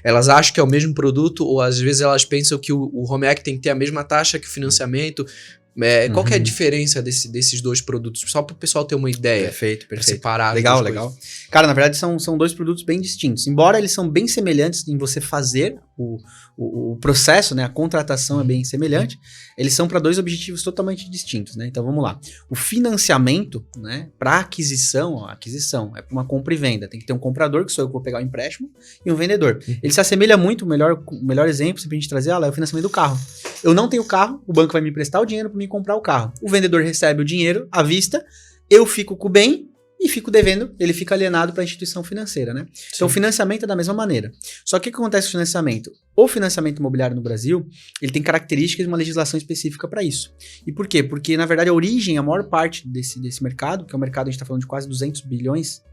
Elas acham que é o mesmo produto, ou às vezes elas pensam que o home equity tem que ter a mesma taxa que o financiamento. Qual que é a diferença desses dois produtos? Só para o pessoal ter uma ideia. Perfeito. Separar. Legal. Cara, na verdade são dois produtos bem distintos. Embora eles são bem semelhantes em você fazer o processo, né? A contratação é bem semelhante. Eles são para dois objetivos totalmente distintos, né? Então vamos lá. O financiamento, né? Para aquisição é para uma compra e venda. Tem que ter um comprador, que sou eu que vou pegar o empréstimo, e um vendedor. Ele se assemelha muito, o melhor exemplo, sempre a gente trazer, é o financiamento do carro. Eu não tenho carro, o banco vai me emprestar o dinheiro para me comprar o carro. O vendedor recebe o dinheiro à vista, eu fico com o bem e fico devendo, ele fica alienado para a instituição financeira, né? Sim. Então o financiamento é da mesma maneira. Só que o que acontece com o financiamento? O financiamento imobiliário no Brasil, ele tem características de uma legislação específica para isso. E por quê? Porque, na verdade, a maior parte desse mercado, que é um mercado, a gente está falando de quase 200 milhões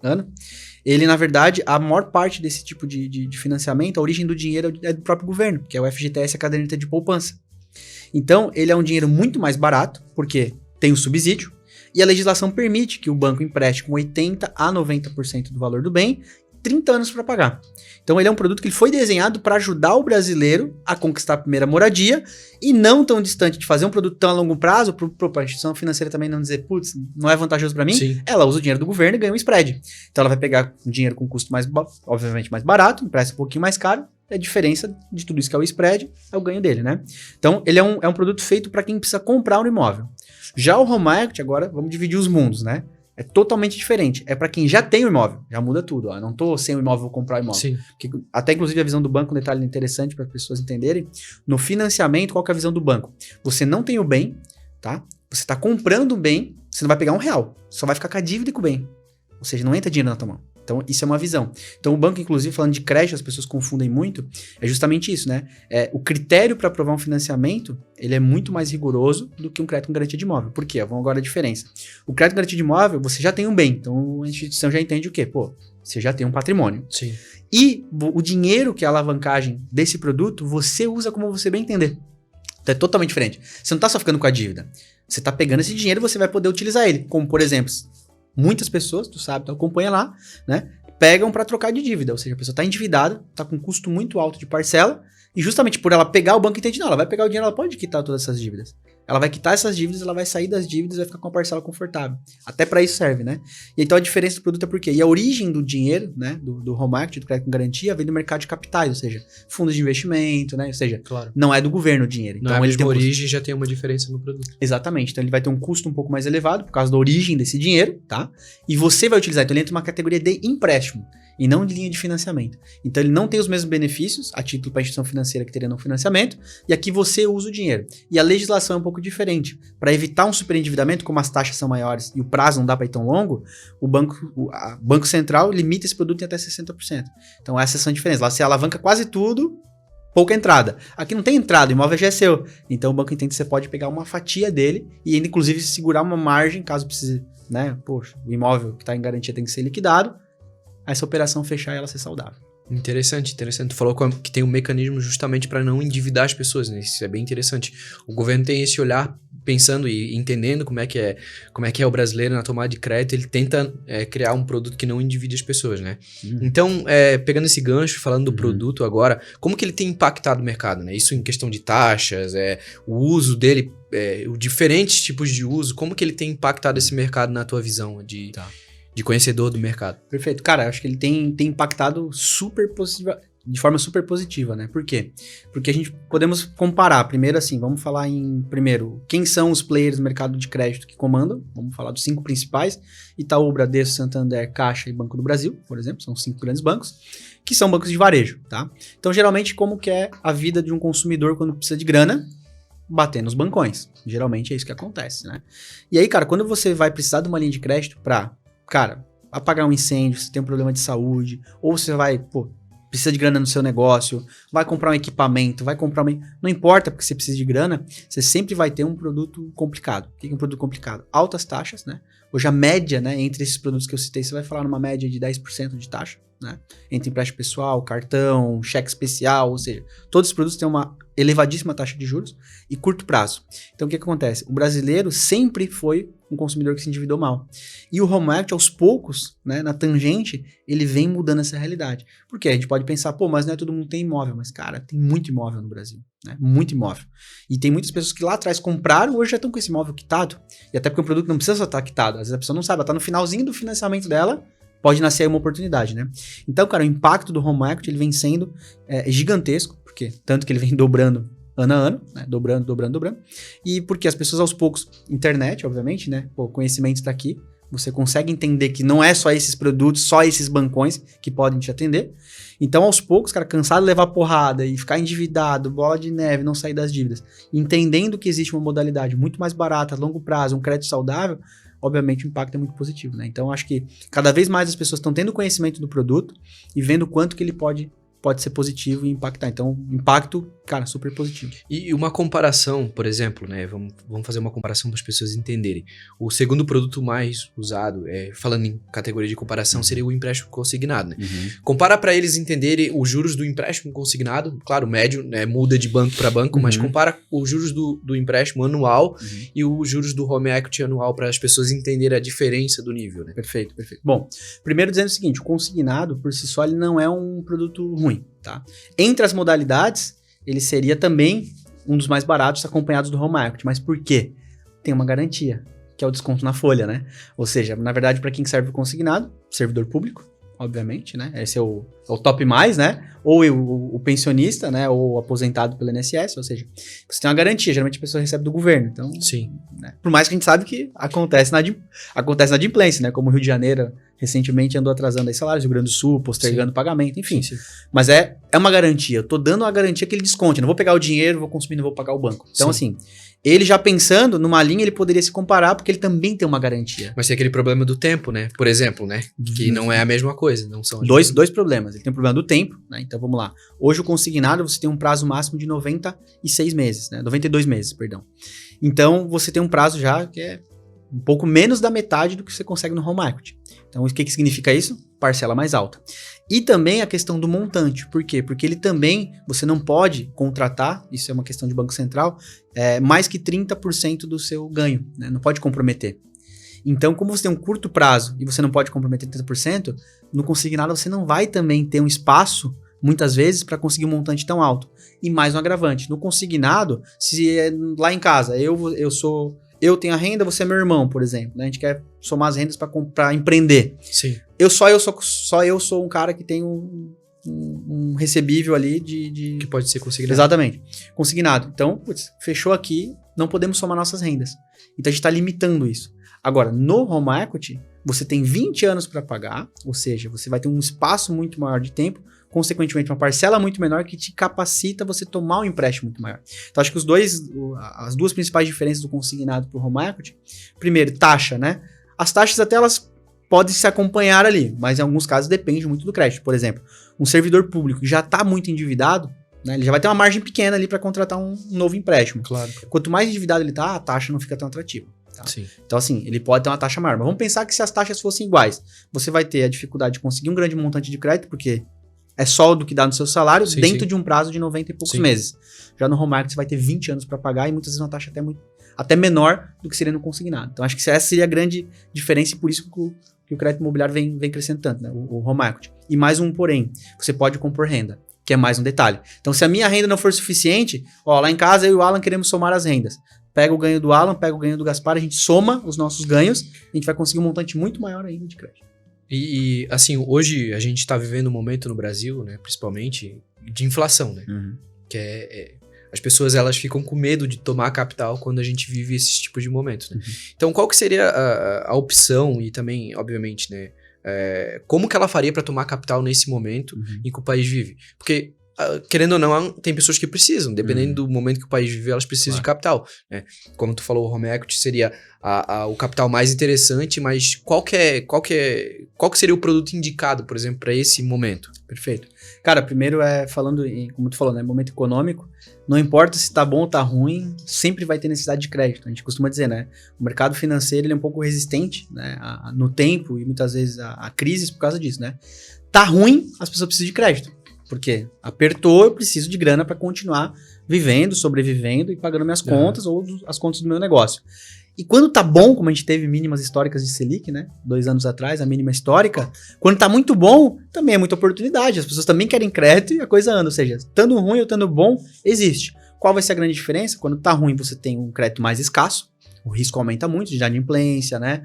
ano, ele, na verdade, a maior parte desse tipo de financiamento, a origem do dinheiro é do próprio governo, que é o FGTS, a caderneta de poupança. Então, ele é um dinheiro muito mais barato, porque tem o subsídio, e a legislação permite que o banco empreste com 80% a 90% do valor do bem, 30 anos para pagar. Então ele é um produto que ele foi desenhado para ajudar o brasileiro a conquistar a primeira moradia e não tão distante de fazer um produto tão a longo prazo, para a instituição financeira também não dizer, putz, não é vantajoso para mim. Sim. Ela usa o dinheiro do governo e ganha um spread. Então ela vai pegar um dinheiro com custo obviamente mais barato, empresta um pouquinho mais caro, a diferença de tudo isso que é o spread é o ganho dele, né? Então ele é um produto feito para quem precisa comprar um imóvel. Já o home equity, agora vamos dividir os mundos, né? É totalmente diferente. É para quem já tem o imóvel. Já muda tudo. Ó. Não tô sem o imóvel, vou comprar o imóvel. Sim. Porque, até inclusive a visão do banco, um detalhe interessante para as pessoas entenderem. No financiamento, qual que é a visão do banco? Você não tem o bem, tá? Você está comprando o bem, você não vai pegar R$1. Só vai ficar com a dívida e com o bem. Ou seja, não entra dinheiro na tua mão. Então, isso é uma visão. Então, o banco, inclusive, falando de crédito, as pessoas confundem muito, é justamente isso, né? O critério para aprovar um financiamento, ele é muito mais rigoroso do que um crédito com garantia de imóvel. Por quê? Vamos agora a diferença. O crédito com garantia de imóvel, você já tem um bem. Então, a instituição já entende o quê? Você já tem um patrimônio. Sim. E o dinheiro, que é a alavancagem desse produto, você usa como você bem entender. Então, é totalmente diferente. Você não está só ficando com a dívida. Você está pegando esse dinheiro e você vai poder utilizar ele. Como, por exemplo... Muitas pessoas, tu sabe, tu acompanha lá, né? Pegam para trocar de dívida. Ou seja, a pessoa está endividada, está com um custo muito alto de parcela, e justamente por ela pegar, o banco entende, não, ela vai pegar o dinheiro, ela pode quitar todas essas dívidas. Ela vai quitar essas dívidas, ela vai sair das dívidas e vai ficar com uma parcela confortável. Até para isso serve, né? E então a diferença do produto é por quê? E a origem do dinheiro, né? Do home equity, do crédito com garantia, vem do mercado de capitais, ou seja, fundos de investimento, né? Ou seja, claro, não é do governo o dinheiro. Então, não é a mesma origem, já tem uma diferença no produto. Exatamente. Então ele vai ter um custo um pouco mais elevado por causa da origem desse dinheiro, tá? E você vai utilizar. Então ele entra numa categoria de empréstimo e não de linha de financiamento. Então ele não tem os mesmos benefícios a título para a instituição financeira que teria no financiamento, e aqui você usa o dinheiro. E a legislação é um pouco diferente. Para evitar um superendividamento, como as taxas são maiores e o prazo não dá para ir tão longo, o Banco Central limita esse produto em até 60%. Então essas são as diferenças. Lá você alavanca quase tudo, pouca entrada. Aqui não tem entrada, o imóvel já é seu. Então o banco entende que você pode pegar uma fatia dele e ainda inclusive segurar uma margem, caso precise, né? Poxa, o imóvel que está em garantia tem que ser liquidado, essa operação fechar e ela ser saudável. Interessante. Tu falou que tem um mecanismo justamente para não endividar as pessoas, né? Isso é bem interessante. O governo tem esse olhar pensando e entendendo como é que é o brasileiro na tomada de crédito, ele tenta criar um produto que não endivide as pessoas, né? Então, pegando esse gancho, falando do produto agora, como que ele tem impactado o mercado, né? Isso em questão de taxas, o uso dele, os diferentes tipos de uso, como que ele tem impactado esse mercado na tua visão de conhecedor do mercado? Perfeito. Cara, eu acho que ele tem impactado de forma super positiva, né? Por quê? Porque a gente podemos comparar, primeiro assim, vamos falar primeiro, quem são os players do mercado de crédito que comandam, vamos falar dos 5 principais, Itaú, Bradesco, Santander, Caixa e Banco do Brasil, por exemplo, são 5 grandes bancos, que são bancos de varejo, tá? Então, geralmente, como que é a vida de um consumidor quando precisa de grana? Bater nos bancões. Geralmente é isso que acontece, né? E aí, cara, quando você vai precisar de uma linha de crédito pra, cara, apagar um incêndio, você tem um problema de saúde, ou você vai, precisa de grana no seu negócio, vai comprar um equipamento, não importa porque você precisa de grana, você sempre vai ter um produto complicado. O que é um produto complicado? Altas taxas, né? Hoje a média, né, entre esses produtos que eu citei, você vai falar numa média de 10% de taxa, né? Entre empréstimo pessoal, cartão, cheque especial, ou seja, todos os produtos têm uma elevadíssima taxa de juros e curto prazo. Então o que acontece? O brasileiro sempre foi um consumidor que se endividou mal. E o Home Equity, aos poucos, né, na tangente, ele vem mudando essa realidade. Porque a gente pode pensar, mas não é todo mundo tem imóvel. Mas, cara, tem muito imóvel no Brasil, né? Muito imóvel. E tem muitas pessoas que lá atrás compraram, hoje já estão com esse imóvel quitado. E até porque o produto não precisa só estar quitado. Às vezes a pessoa não sabe, ela está no finalzinho do financiamento dela, pode nascer aí uma oportunidade, né? Então, cara, o impacto do Home Equity, ele vem sendo gigantesco, porque tanto que ele vem dobrando ano a ano, né? Dobrando. E porque as pessoas aos poucos, internet, obviamente, né? O conhecimento está aqui, você consegue entender que não é só esses produtos, só esses bancões que podem te atender. Então, aos poucos, cara, cansado de levar porrada e ficar endividado, bola de neve, não sair das dívidas, entendendo que existe uma modalidade muito mais barata, a longo prazo, um crédito saudável, obviamente o impacto é muito positivo, né? Então, acho que cada vez mais as pessoas estão tendo conhecimento do produto e vendo o quanto que ele pode ser positivo e impactar. Então, impacto, cara, super positivo. E uma comparação, por exemplo, né? Vamos fazer uma comparação para as pessoas entenderem. O segundo produto mais usado, falando em categoria de comparação, seria o empréstimo consignado, né? Compara para eles entenderem os juros do empréstimo consignado, claro, médio, né? Muda de banco para banco, mas compara os juros do empréstimo anual e os juros do Home Equity anual para as pessoas entenderem a diferença do nível, né? Perfeito. Bom, primeiro dizendo o seguinte, o consignado, por si só, ele não é um produto ruim. Tá? Entre as modalidades, ele seria também um dos mais baratos acompanhados do Home Equity. Mas por quê? Tem uma garantia, que é o desconto na folha, né? Ou seja, na verdade, para quem serve o consignado, servidor público, obviamente, né? Esse é o top mais, né? Ou o pensionista, né? Ou o aposentado pelo INSS, ou seja, você tem uma garantia, geralmente a pessoa recebe do governo. Então, sim. Né? Por mais que a gente sabe que acontece na adimplência, né? Como o Rio de Janeiro recentemente andou atrasando aí salários, Rio Grande do Sul, postergando pagamento, enfim. Sim. Mas é uma garantia. Eu tô dando uma garantia que ele desconte. Não vou pegar o dinheiro, vou consumir, não vou pagar o banco. Então, assim, ele já pensando numa linha, ele poderia se comparar, porque ele também tem uma garantia. Mas tem aquele problema do tempo, né? Por exemplo, né? Que não é a mesma coisa. Não são dois problemas. Ele tem o problema do tempo, né? Então, vamos lá. Hoje, o consignado, você tem um prazo máximo de 96 meses, né? 92 meses, perdão. Então, você tem um prazo já que é um pouco menos da metade do que você consegue no Home Equity. Então, o que significa isso? Parcela mais alta. E também a questão do montante. Por quê? Porque ele também, você não pode contratar, isso é uma questão de Banco Central, mais que 30% do seu ganho, né? Não pode comprometer. Então, como você tem um curto prazo e você não pode comprometer 30%, no consignado você não vai também ter um espaço, muitas vezes, para conseguir um montante tão alto. E mais um agravante. No consignado, se lá em casa eu tenho a renda, você é meu irmão, por exemplo, né? A gente quer somar as rendas para empreender. Sim. Eu sou um cara que tem um recebível ali de... Que pode ser consignado. Exatamente. Consignado. Então, fechou aqui, não podemos somar nossas rendas. Então, a gente está limitando isso. Agora, no Home Equity, você tem 20 anos para pagar, ou seja, você vai ter um espaço muito maior de tempo, consequentemente uma parcela muito menor que te capacita você tomar um empréstimo muito maior. Então, acho que as duas principais diferenças do consignado para o Home Equity, primeiro, taxa, né? As taxas até elas podem se acompanhar ali, mas em alguns casos depende muito do crédito. Por exemplo, um servidor público que já está muito endividado, né? Ele já vai ter uma margem pequena ali para contratar um novo empréstimo. Claro. Quanto mais endividado ele está, a taxa não fica tão atrativa. Tá? Sim. Então, assim, ele pode ter uma taxa maior. Mas vamos pensar que se as taxas fossem iguais, você vai ter a dificuldade de conseguir um grande montante de crédito, porque é só do que dá no seu salário, dentro de um prazo de 90 e poucos meses. Já no Home Equity você vai ter 20 anos para pagar e muitas vezes uma taxa até até menor do que seria no consignado. Então, acho que essa seria a grande diferença e por isso que o crédito imobiliário vem crescendo tanto, né? O home equity. E mais um porém, você pode compor renda, que é mais um detalhe. Então, se a minha renda não for suficiente, lá em casa eu e o Alan queremos somar as rendas. Pega o ganho do Alan, pega o ganho do Gaspar, a gente soma os nossos ganhos, a gente vai conseguir um montante muito maior ainda de crédito. E assim, hoje a gente está vivendo um momento no Brasil, né, principalmente, de inflação, né? Que as pessoas elas ficam com medo de tomar capital quando a gente vive esses tipos de momentos, né? Então, qual que seria a opção e também, obviamente, né, como que ela faria para tomar capital nesse momento em que o país vive? Porque, querendo ou não, tem pessoas que precisam, dependendo do momento que o país vive, elas precisam de capital, né? Como tu falou, o home equity seria o capital mais interessante, mas qual que seria o produto indicado, por exemplo, para esse momento? Perfeito. Cara, primeiro falando como tu falou, né, momento econômico, não importa se tá bom ou tá ruim, sempre vai ter necessidade de crédito. A gente costuma dizer, né, o mercado financeiro ele é um pouco resistente, né, no tempo e muitas vezes a crises por causa disso, né. Tá ruim, as pessoas precisam de crédito. Porque apertou, eu preciso de grana para continuar vivendo, sobrevivendo e pagando minhas contas ou as contas do meu negócio. E quando tá bom, como a gente teve mínimas históricas de Selic, né? 2 anos atrás, a mínima histórica. Quando tá muito bom, também é muita oportunidade. As pessoas também querem crédito e a coisa anda. Ou seja, estando ruim ou estando bom, existe. Qual vai ser a grande diferença? Quando tá ruim, você tem um crédito mais escasso. O risco aumenta muito de inadimplência, né?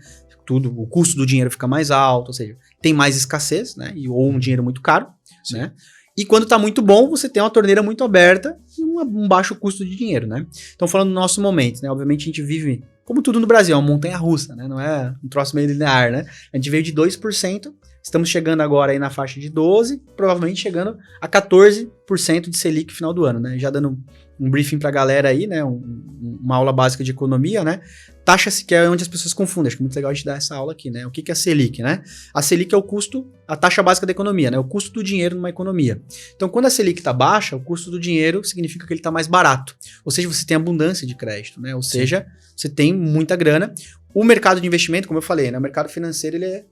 O custo do dinheiro fica mais alto. Ou seja, tem mais escassez, né? Ou um dinheiro muito caro, né? E quando tá muito bom, você tem uma torneira muito aberta e um baixo custo de dinheiro, né? Então, falando do nosso momento, né? Obviamente, a gente vive, como tudo no Brasil, é uma montanha-russa, né? Não é um troço meio linear, né? A gente veio de 2%, estamos chegando agora aí na faixa de 12%, provavelmente chegando a 14% de Selic no final do ano, né? Já dando um briefing pra galera aí, né? Uma aula básica de economia, né? Taxa, que é onde as pessoas confundem, acho que é muito legal a gente dar essa aula aqui, né? O que é a Selic, né? A Selic é o custo, a taxa básica da economia, né? O custo do dinheiro numa economia. Então, quando a Selic tá baixa, o custo do dinheiro significa que ele tá mais barato. Ou seja, você tem abundância de crédito, né? Ou seja, você tem muita grana. O mercado de investimento, como eu falei, né? O mercado financeiro, ele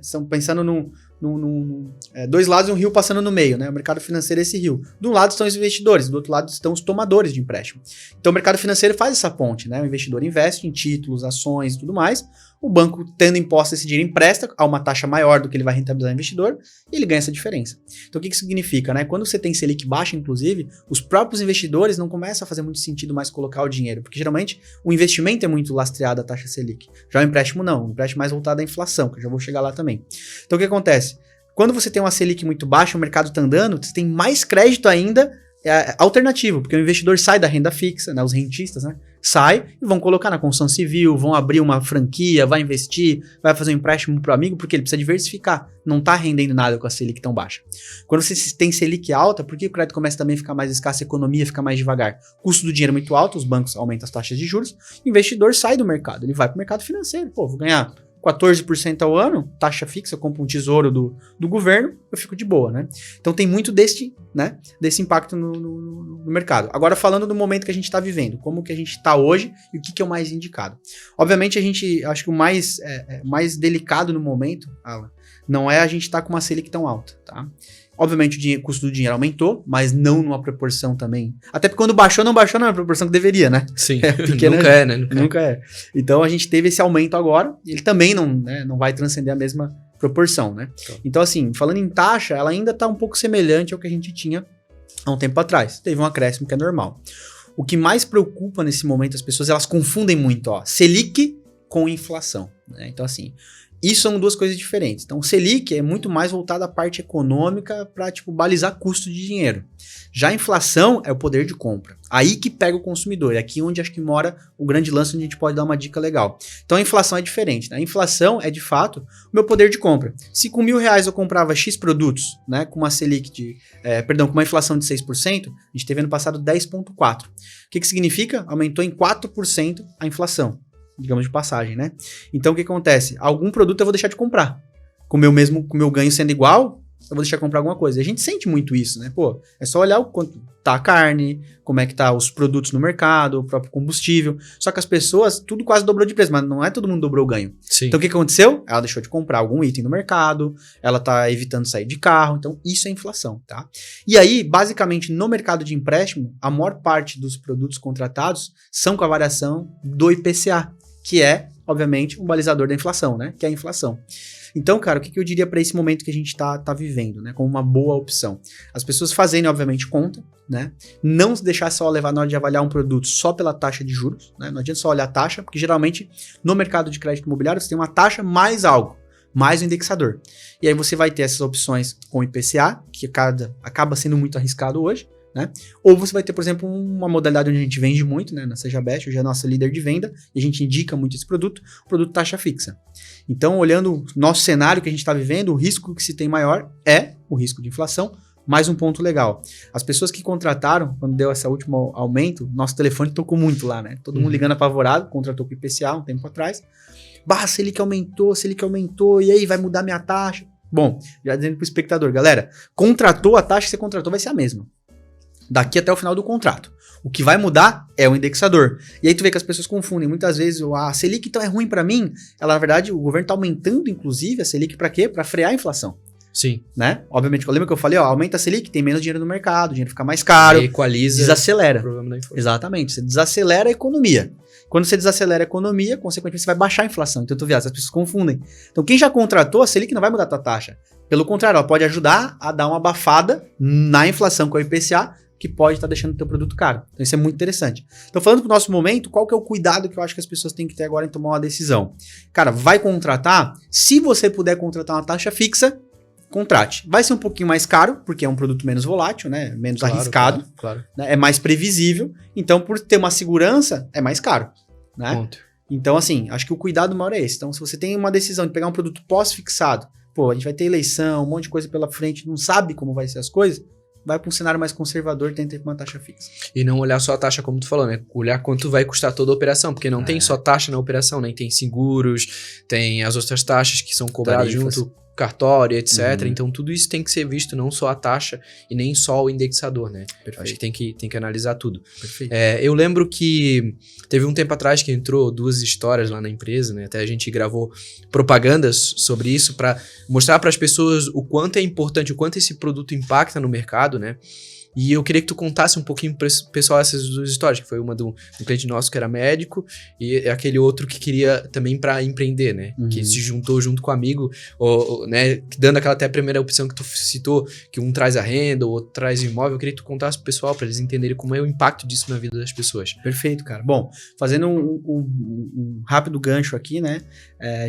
são pensando dois lados e um rio passando no meio, né? O mercado financeiro é esse rio. De um lado estão os investidores, do outro lado estão os tomadores de empréstimo. Então, o mercado financeiro faz essa ponte, né? O investidor investe em títulos, ações e tudo mais. O banco, tendo imposto esse dinheiro, empresta a uma taxa maior do que ele vai rentabilizar o investidor e ele ganha essa diferença. Então, o que significa, né? Quando você tem Selic baixa, inclusive, os próprios investidores não começam a fazer muito sentido mais colocar o dinheiro, porque geralmente o investimento é muito lastreado à taxa Selic. Já o empréstimo não, o empréstimo é mais voltado à inflação, que eu já vou chegar lá também. Então, o que acontece? Quando você tem uma Selic muito baixa, o mercado está andando, você tem mais crédito ainda alternativo, porque o investidor sai da renda fixa, né, os rentistas, né, sai e vão colocar na construção civil, vão abrir uma franquia, vai investir, vai fazer um empréstimo para o amigo, porque ele precisa diversificar, não está rendendo nada com a Selic tão baixa. Quando você tem Selic alta, porque o crédito começa também a ficar mais escasso, a economia fica mais devagar, o custo do dinheiro é muito alto, os bancos aumentam as taxas de juros, o investidor sai do mercado, ele vai para o mercado financeiro, vou ganhar 14% ao ano, taxa fixa, eu compro um tesouro do governo, eu fico de boa, né? Então tem muito desse impacto no mercado. Agora falando do momento que a gente está vivendo, como que a gente está hoje e o que é o mais indicado. Obviamente acho que o mais delicado no momento, Alan, não é a gente estar com uma Selic tão alta, tá? Obviamente o custo do dinheiro aumentou, mas não numa proporção também. Até porque quando baixou, não baixou na proporção que deveria, né? Sim, nunca é, né? Nunca é. Então a gente teve esse aumento agora, ele também não vai transcender a mesma proporção, né? Então assim, falando em taxa, ela ainda está um pouco semelhante ao que a gente tinha há um tempo atrás. Teve um acréscimo que é normal. O que mais preocupa nesse momento as pessoas, elas confundem muito, Selic com inflação, né? Então assim, isso são duas coisas diferentes. Então, o Selic é muito mais voltado à parte econômica para, balizar custo de dinheiro. Já a inflação é o poder de compra. Aí que pega o consumidor. É aqui onde acho que mora o grande lance, onde a gente pode dar uma dica legal. Então, a inflação é diferente, né? A inflação é, de fato, o meu poder de compra. Se com R$1.000 eu comprava X produtos, né, com uma Selic com uma inflação de 6%, a gente teve ano passado 10,4%. O que significa? Aumentou em 4% a inflação, digamos de passagem, né? Então, o que acontece? Algum produto eu vou deixar de comprar. Com o meu ganho sendo igual, eu vou deixar de comprar alguma coisa. E a gente sente muito isso, né? Pô, é só olhar o quanto tá a carne, como é que tá os produtos no mercado, o próprio combustível. Só que as pessoas, tudo quase dobrou de preço, mas não é todo mundo dobrou o ganho. Sim. Então o que aconteceu? Ela deixou de comprar algum item no mercado, ela tá evitando sair de carro, então isso é inflação, tá? E aí, basicamente, no mercado de empréstimo, a maior parte dos produtos contratados são com a variação do IPCA, que é, obviamente, um balizador da inflação, né? Que é a inflação. Então, cara, o que eu diria para esse momento que a gente tá vivendo, né? Como uma boa opção. As pessoas fazerem, obviamente, conta, né? Não se deixar só levar na hora de avaliar um produto só pela taxa de juros, né? Não adianta só olhar a taxa, porque geralmente no mercado de crédito imobiliário você tem uma taxa mais algo, mais o indexador. E aí você vai ter essas opções com IPCA, que acaba sendo muito arriscado hoje, né? Ou você vai ter, por exemplo, uma modalidade onde a gente vende muito, né? Na Seja Best, hoje é a nossa líder de venda, e a gente indica muito esse produto, o produto taxa fixa. Então, olhando o nosso cenário que a gente está vivendo, o risco que se tem maior é o risco de inflação. Mais um ponto legal. As pessoas que contrataram, quando deu esse último aumento, nosso telefone tocou muito lá, né? Todo mundo ligando apavorado, contratou com o IPCA um tempo atrás. Selic aumentou, e aí vai mudar minha taxa? Bom, já dizendo para o espectador, galera, contratou, a taxa que você contratou vai ser a mesma. Daqui até o final do contrato. O que vai mudar é o indexador. E aí tu vê que as pessoas confundem. Muitas vezes, a Selic então é ruim para mim. Ela, na verdade, o governo tá aumentando, inclusive, a Selic para quê? Para frear a inflação. Sim. Né? Obviamente, lembra que eu falei, aumenta a Selic, tem menos dinheiro no mercado, o dinheiro fica mais caro. Aí equaliza. Desacelera. O problema da inflação. Exatamente. Você desacelera a economia. Quando você desacelera a economia, consequentemente, você vai baixar a inflação. Então, tu vê, as pessoas confundem. Então, quem já contratou, a Selic não vai mudar a tua taxa. Pelo contrário, ela pode ajudar a dar uma abafada na inflação com o IPCA, que pode estar deixando o teu produto caro. Então isso é muito interessante. Então falando pro nosso momento, qual que é o cuidado que eu acho que as pessoas têm que ter agora em tomar uma decisão? Cara, vai contratar? Se você puder contratar uma taxa fixa, contrate. Vai ser um pouquinho mais caro, porque é um produto menos volátil, né? Menos arriscado. Claro. Né? É mais previsível. Então, por ter uma segurança, é mais caro. Né? Ponto. Então, assim, acho que o cuidado maior é esse. Então, se você tem uma decisão de pegar um produto pós-fixado, a gente vai ter eleição, um monte de coisa pela frente, não sabe como vai ser as coisas, vai para um cenário mais conservador, tenta ir para uma taxa fixa. E não olhar só a taxa como tu falou, né? Olhar quanto vai custar toda a operação, porque não tem só taxa na operação, né? Tem seguros, tem as outras taxas que são cobradas Tarifas. junto, cartório, etc. Então tudo isso tem que ser visto, não só a taxa e nem só o indexador, né? Perfeito. Acho que tem que analisar tudo. Perfeito. Eu lembro que teve um tempo atrás que entrou 2 histórias lá na empresa, né? Até a gente gravou propagandas sobre isso para mostrar para as pessoas o quanto é importante, o quanto esse produto impacta no mercado, né? E eu queria que tu contasse um pouquinho pro pessoal essas 2 histórias, que foi uma do cliente nosso que era médico e aquele outro que queria também para empreender, né? Que se juntou junto com o amigo, né? Dando aquela até a primeira opção que tu citou, que um traz a renda, o outro traz o imóvel. Eu queria que tu contasse pro pessoal para eles entenderem como é o impacto disso na vida das pessoas. Perfeito, cara. Bom, fazendo um rápido gancho aqui, né?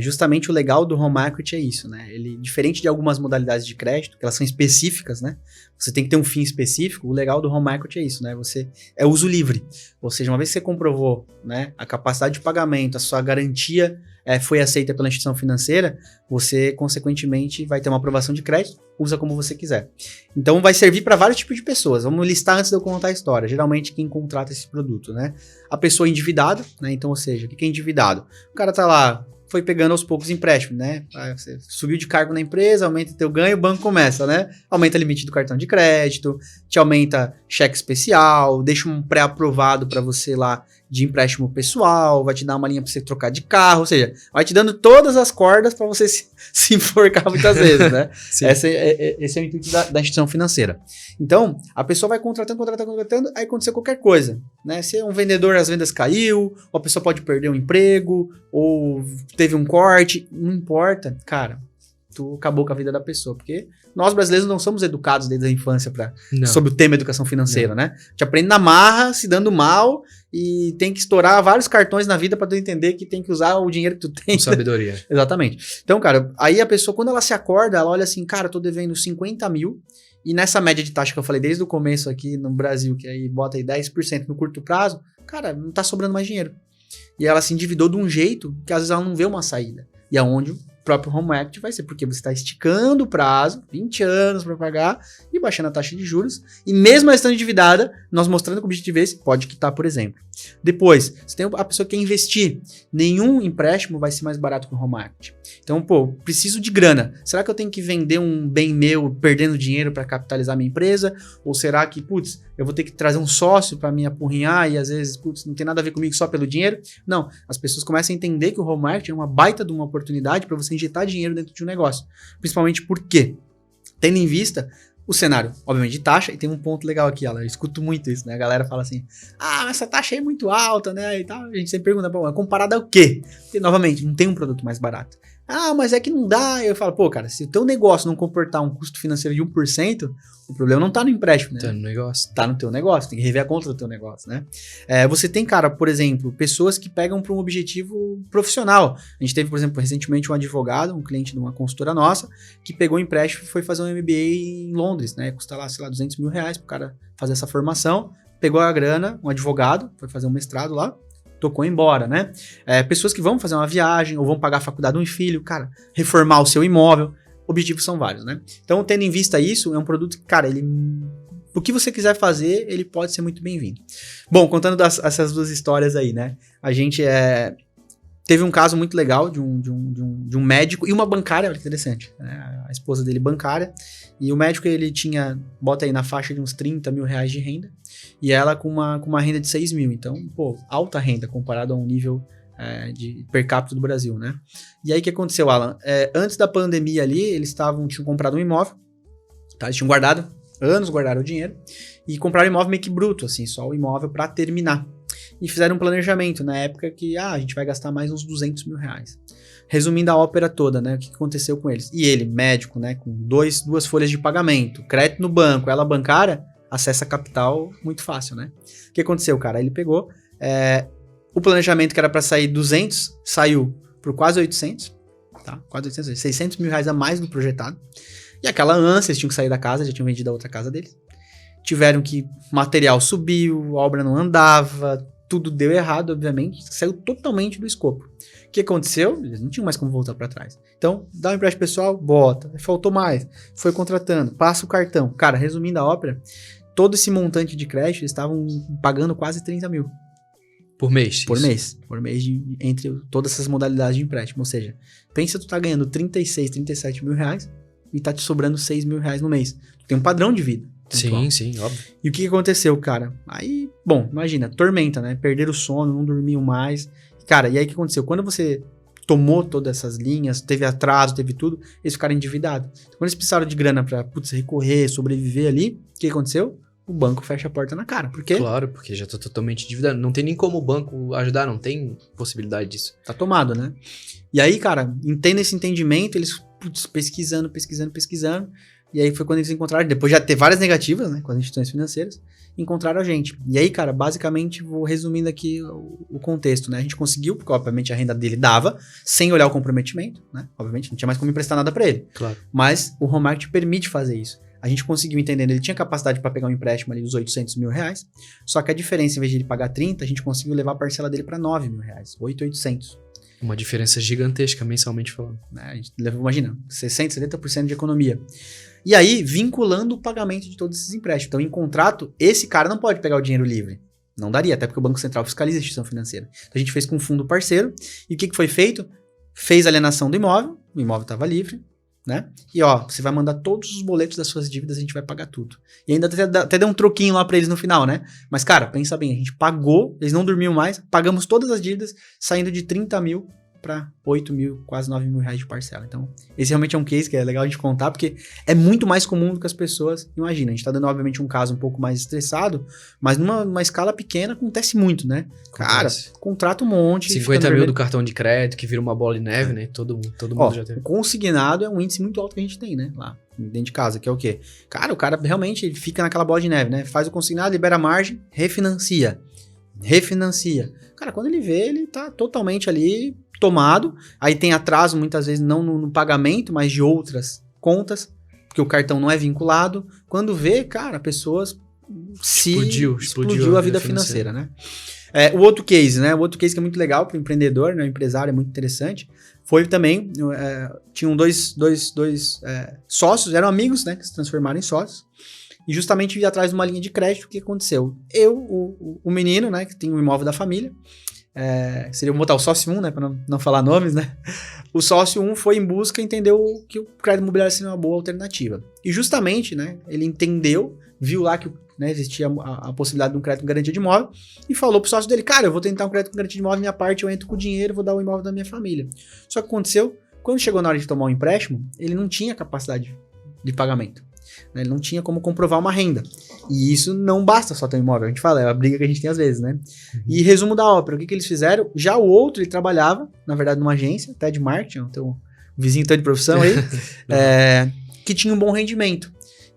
Justamente o legal do home equity é isso, né? Ele, diferente de algumas modalidades de crédito, que elas são específicas, né? Você tem que ter um fim específico. O legal do home equity é isso, né? Você é uso livre. Ou seja, uma vez que você comprovou, né, a capacidade de pagamento, a sua garantia foi aceita pela instituição financeira, você, consequentemente, vai ter uma aprovação de crédito, usa como você quiser. Então, vai servir para vários tipos de pessoas. Vamos listar antes de eu contar a história. Geralmente, quem contrata esse produto, né? A pessoa endividada, né? Então, ou seja, o que é endividado? O cara tá lá, foi pegando aos poucos empréstimos, né? Você subiu de cargo na empresa, aumenta teu ganho, o banco começa, né? Aumenta o limite do cartão de crédito, te aumenta cheque especial, deixa um pré-aprovado para você lá de empréstimo pessoal, vai te dar uma linha para você trocar de carro, ou seja, vai te dando todas as cordas para você se enforcar muitas vezes, né? Esse é o intuito da instituição financeira. Então, a pessoa vai contratando, aí aconteceu qualquer coisa, né? Se é um vendedor, as vendas caiu, ou a pessoa pode perder um emprego, ou teve um corte, não importa, cara, tu acabou com a vida da pessoa, porque nós brasileiros não somos educados desde a infância sobre o tema educação financeira, né? A gente aprende na marra, se dando mal, e tem que estourar vários cartões na vida para tu entender que tem que usar o dinheiro que tu tem. Com sabedoria. Exatamente. Então, cara, aí a pessoa, quando ela se acorda, ela olha assim, cara, eu tô devendo 50 mil, e nessa média de taxa que eu falei desde o começo aqui no Brasil, que aí bota aí 10% no curto prazo, cara, não tá sobrando mais dinheiro. E ela se endividou de um jeito que às vezes ela não vê uma saída. E é onde próprio home equity vai ser porque você está esticando o prazo, 20 anos para pagar e baixando a taxa de juros. E mesmo ela estando endividada, nós mostrando que o objetivo é esse, pode quitar, por exemplo. Depois, você tem a pessoa que quer investir. Nenhum empréstimo vai ser mais barato que o home equity. Então, preciso de grana. Será que eu tenho que vender um bem meu perdendo dinheiro para capitalizar minha empresa? Ou será que, eu vou ter que trazer um sócio para me apurrinhar e às vezes, não tem nada a ver comigo só pelo dinheiro? Não, as pessoas começam a entender que o home equity é uma baita de uma oportunidade para você injetar dinheiro dentro de um negócio. Principalmente porque, tendo em vista o cenário, obviamente, de taxa, e tem um ponto legal aqui, eu escuto muito isso, né? A galera fala assim, mas essa taxa aí é muito alta, né? E tal. A gente sempre pergunta, é comparada ao quê? Porque, novamente, não tem um produto mais barato. Mas é que não dá. Eu falo, cara, se o teu negócio não comportar um custo financeiro de 1%, o problema não tá no empréstimo, né? Tá no negócio. Tá no teu negócio, tem que rever a conta do teu negócio, né? Você tem, cara, por exemplo, pessoas que pegam para um objetivo profissional. A gente teve, por exemplo, recentemente um advogado, um cliente de uma consultora nossa, que pegou um empréstimo e foi fazer um MBA em Londres, né? Custa lá, sei lá, R$200 mil pro cara fazer essa formação. Pegou a grana, um advogado, foi fazer um mestrado lá, tocou embora, né? Pessoas que vão fazer uma viagem ou vão pagar a faculdade de um filho, cara, reformar o seu imóvel. Objetivos são vários, né? Então, tendo em vista isso, é um produto que, cara, o que você quiser fazer, ele pode ser muito bem-vindo. Bom, contando essas duas histórias aí, né? A gente teve um caso muito legal de um médico e uma bancária, olha que interessante, né? A esposa dele bancária, e o médico ele tinha, bota aí na faixa de uns R$30 mil de renda, e ela com uma renda de 6 mil, então, alta renda comparado a um nível de per capita do Brasil, né? E aí o que aconteceu, Alan? Antes da pandemia ali, eles tinham comprado um imóvel, tá? Eles tinham guardaram o dinheiro, e compraram imóvel meio que bruto, assim, só o imóvel para terminar. E fizeram um planejamento na época que, a gente vai gastar mais uns R$200 mil. Resumindo a ópera toda, né? O que aconteceu com eles? E ele, médico, né? Com duas folhas de pagamento, crédito no banco, ela bancária, acessa capital muito fácil, né? O que aconteceu, cara? Ele pegou, o planejamento que era para sair 200, saiu por quase 800, tá? Quase 800, R$600 mil a mais do projetado. E aquela ânsia, eles tinham que sair da casa, já tinham vendido a outra casa deles. Tiveram que, material subiu, a obra não andava, tudo deu errado, obviamente, saiu totalmente do escopo. O que aconteceu? Eles não tinham mais como voltar para trás. Então, dá um empréstimo pessoal, bota, faltou mais, foi contratando, passa o cartão. Cara, resumindo a ópera, todo esse montante de crédito, eles estavam pagando quase R$30 mil. Por mês? Por mês. Por mês entre todas essas modalidades de empréstimo. Ou seja, pensa tu tá ganhando 36, 37 mil reais e tá te sobrando 6 mil reais no mês. Tu tem um padrão de vida. Sim, óbvio. E o que aconteceu, cara? Aí, imagina, tormenta, né? Perderam o sono, não dormiam mais. Cara, e aí o que aconteceu? Quando você tomou todas essas linhas, teve atraso, teve tudo, eles ficaram endividados. Então, quando eles precisaram de grana pra, recorrer, sobreviver ali, o que aconteceu? O banco fecha a porta na cara. Por quê? Claro, porque já tá totalmente endividado. Não tem nem como o banco ajudar, não tem possibilidade disso. Tá tomado, né? E aí, cara, tendo esse entendimento, eles pesquisando. E aí foi quando eles encontraram, depois de já ter várias negativas, né, com as instituições financeiras, encontraram a gente. E aí, cara, basicamente, vou resumindo aqui o contexto, né? A gente conseguiu, porque obviamente a renda dele dava, sem olhar o comprometimento, né? Obviamente, não tinha mais como emprestar nada pra ele. Claro. Mas o home equity permite fazer isso. A gente conseguiu entender, ele tinha capacidade para pegar um empréstimo ali dos R$800 mil, só que a diferença, em vez de ele pagar 30, a gente conseguiu levar a parcela dele para R$9 mil, 8.800. Uma diferença gigantesca, mensalmente falando. A gente levou, imagina, 60%, 70% de economia. E aí, vinculando o pagamento de todos esses empréstimos. Então, em contrato, esse cara não pode pegar o dinheiro livre. Não daria, até porque o Banco Central fiscaliza a instituição financeira. Então, a gente fez com um fundo parceiro. E o que foi feito? Fez a alienação do imóvel, o imóvel estava livre, né? E você vai mandar todos os boletos das suas dívidas, a gente vai pagar tudo. E ainda até deu um troquinho lá pra eles no final, né? Mas, cara, pensa bem, a gente pagou, eles não dormiam mais, pagamos todas as dívidas, saindo de 30 mil para 8 mil, quase 9 mil reais de parcela. Então, esse realmente é um case que é legal a gente contar, porque é muito mais comum do que as pessoas imaginam. A gente tá dando, obviamente, um caso um pouco mais estressado, mas numa escala pequena acontece muito, né? Cara, contrata um monte. 50 mil do cartão de crédito, que vira uma bola de neve, né? Todo mundo já teve. O consignado é um índice muito alto que a gente tem, né? Lá dentro de casa, que é o quê? Cara, o cara realmente fica naquela bola de neve, né? Faz o consignado, libera a margem, refinancia. Cara, quando ele vê, ele tá totalmente ali tomado, aí tem atraso muitas vezes não no pagamento, mas de outras contas, porque o cartão não é vinculado. Quando vê, cara, pessoas explodiu a vida financeira, né? O outro case, né? O outro case que é muito legal para o empreendedor, né? O empresário é muito interessante. foi também, tinham dois sócios, eram amigos, né, que se transformaram em sócios, e justamente ia atrás de uma linha de crédito. O que aconteceu? O menino, né, que tem um imóvel da família, seria, vou botar o sócio 1, né, para não falar nomes, né, o sócio 1 foi em busca e entendeu que o crédito imobiliário seria uma boa alternativa. E justamente, né, ele entendeu, viu lá que, né, existia a possibilidade de um crédito com garantia de imóvel e falou pro sócio dele, cara, eu vou tentar um crédito com garantia de imóvel, minha parte eu entro com o dinheiro, vou dar o imóvel da minha família. Só que aconteceu, quando chegou na hora de tomar um empréstimo, ele não tinha capacidade de pagamento, né, ele não tinha como comprovar uma renda. E isso não basta só ter um imóvel, a gente fala, é a briga que a gente tem às vezes, né? E resumo da ópera, o que eles fizeram? Já o outro, ele trabalhava, na verdade, numa agência, até de marketing, tem um vizinho tanto de profissão aí, que tinha um bom rendimento.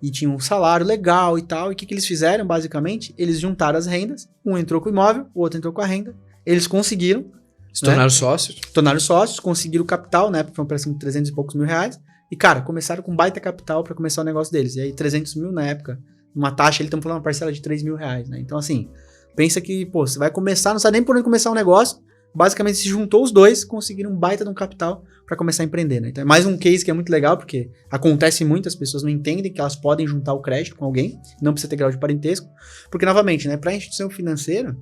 E tinha um salário legal e tal. E o que eles fizeram, basicamente? Eles juntaram as rendas. Um entrou com o imóvel, o outro entrou com a renda. Eles conseguiram. Se tornaram sócios. Tornaram sócios, conseguiram capital, né? Porque foi uma operação de 300 e poucos mil reais. E, cara, começaram com baita capital para começar o negócio deles. E aí, 300 mil na época, uma taxa, eles estão falando uma parcela de 3 mil reais, né? Então, assim, pensa que, pô, você vai começar, não sabe nem por onde começar um negócio. Basicamente, se juntou os dois, conseguiram um baita de um capital para começar a empreender, né? Então é mais um case que é muito legal, porque acontece muito, as pessoas não entendem que elas podem juntar o crédito com alguém, não precisa ter grau de parentesco, porque, novamente, né, para a instituição financeira,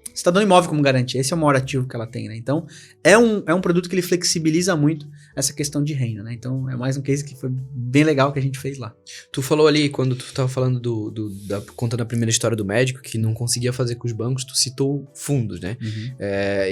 você está dando imóvel como garantia, esse é o maior ativo que ela tem, né? Então, é um produto que ele flexibiliza muito essa questão de renda, né? Então, é mais um case que foi bem legal que a gente fez lá. Tu falou ali, quando tu estava falando contando a primeira história do médico, que não conseguia fazer com os bancos, tu citou fundos, né? Uhum.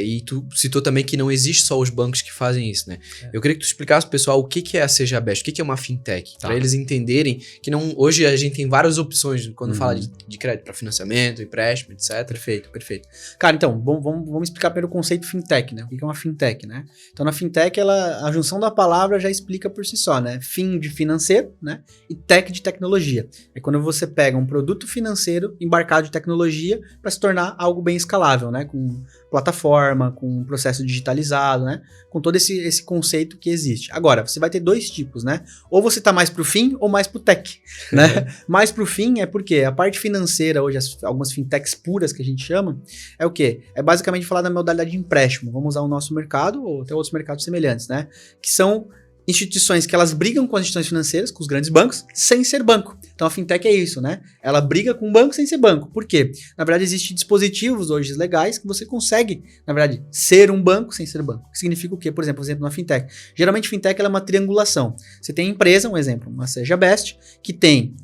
E tu citou também que não existe só os bancos que fazem isso, né? Eu queria que tu explicasse pro pessoal o que é a Sejabest, o que é uma fintech, para eles entenderem que hoje a gente tem várias opções quando fala de crédito para financiamento, empréstimo, etc. Perfeito. Cara, então, vamos explicar primeiro o conceito fintech, né? O que é uma fintech, né? Então, na fintech, a junção da palavra já explica por si só, né? Fin de financeiro, né? E tech de tecnologia. É quando você pega um produto financeiro embarcado de tecnologia para se tornar algo bem escalável, né? Com plataforma, com processo digitalizado, né? Com todo esse conceito que existe. Agora, você vai ter dois tipos, né? Ou você tá mais pro fim ou mais pro tech, né? Mais pro fim é porque a parte financeira, hoje, algumas fintechs puras que a gente chama, é o quê? É basicamente falar da modalidade de empréstimo. Vamos usar o nosso mercado ou até outros mercados semelhantes, né? Que são instituições que elas brigam com as instituições financeiras, com os grandes bancos, sem ser banco. Então a fintech é isso, né? Ela briga com o banco sem ser banco. Por quê? Na verdade, existem dispositivos hoje legais que você consegue, na verdade, ser um banco sem ser banco. Que significa o quê? Por exemplo, na fintech. Geralmente, fintech ela é uma triangulação. Você tem a empresa, um exemplo, uma Sejabest, que tem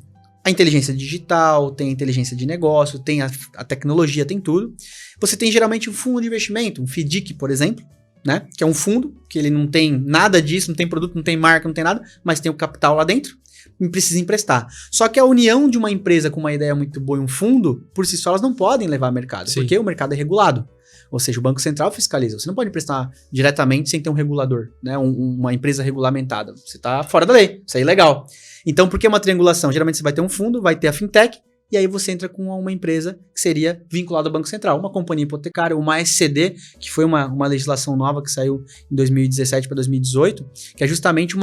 a inteligência digital, tem a inteligência de negócio, tem a tecnologia, tem tudo. Você tem geralmente um fundo de investimento, um FDIC, por exemplo, né? Que é um fundo, que ele não tem nada disso, não tem produto, não tem marca, não tem nada, mas tem o capital lá dentro e precisa emprestar. Só que a união de uma empresa com uma ideia muito boa e um fundo, por si só, elas não podem levar ao mercado, Sim. porque o mercado é regulado. Ou seja, o Banco Central fiscaliza. Você não pode emprestar diretamente sem ter um regulador, né? Uma empresa regulamentada. Você está fora da lei, isso é ilegal. Então, por que uma triangulação? Geralmente você vai ter um fundo, vai ter a fintech, e aí você entra com uma empresa que seria vinculada ao Banco Central, uma companhia hipotecária, uma SCD, que foi uma legislação nova que saiu em 2017 para 2018, que é justamente um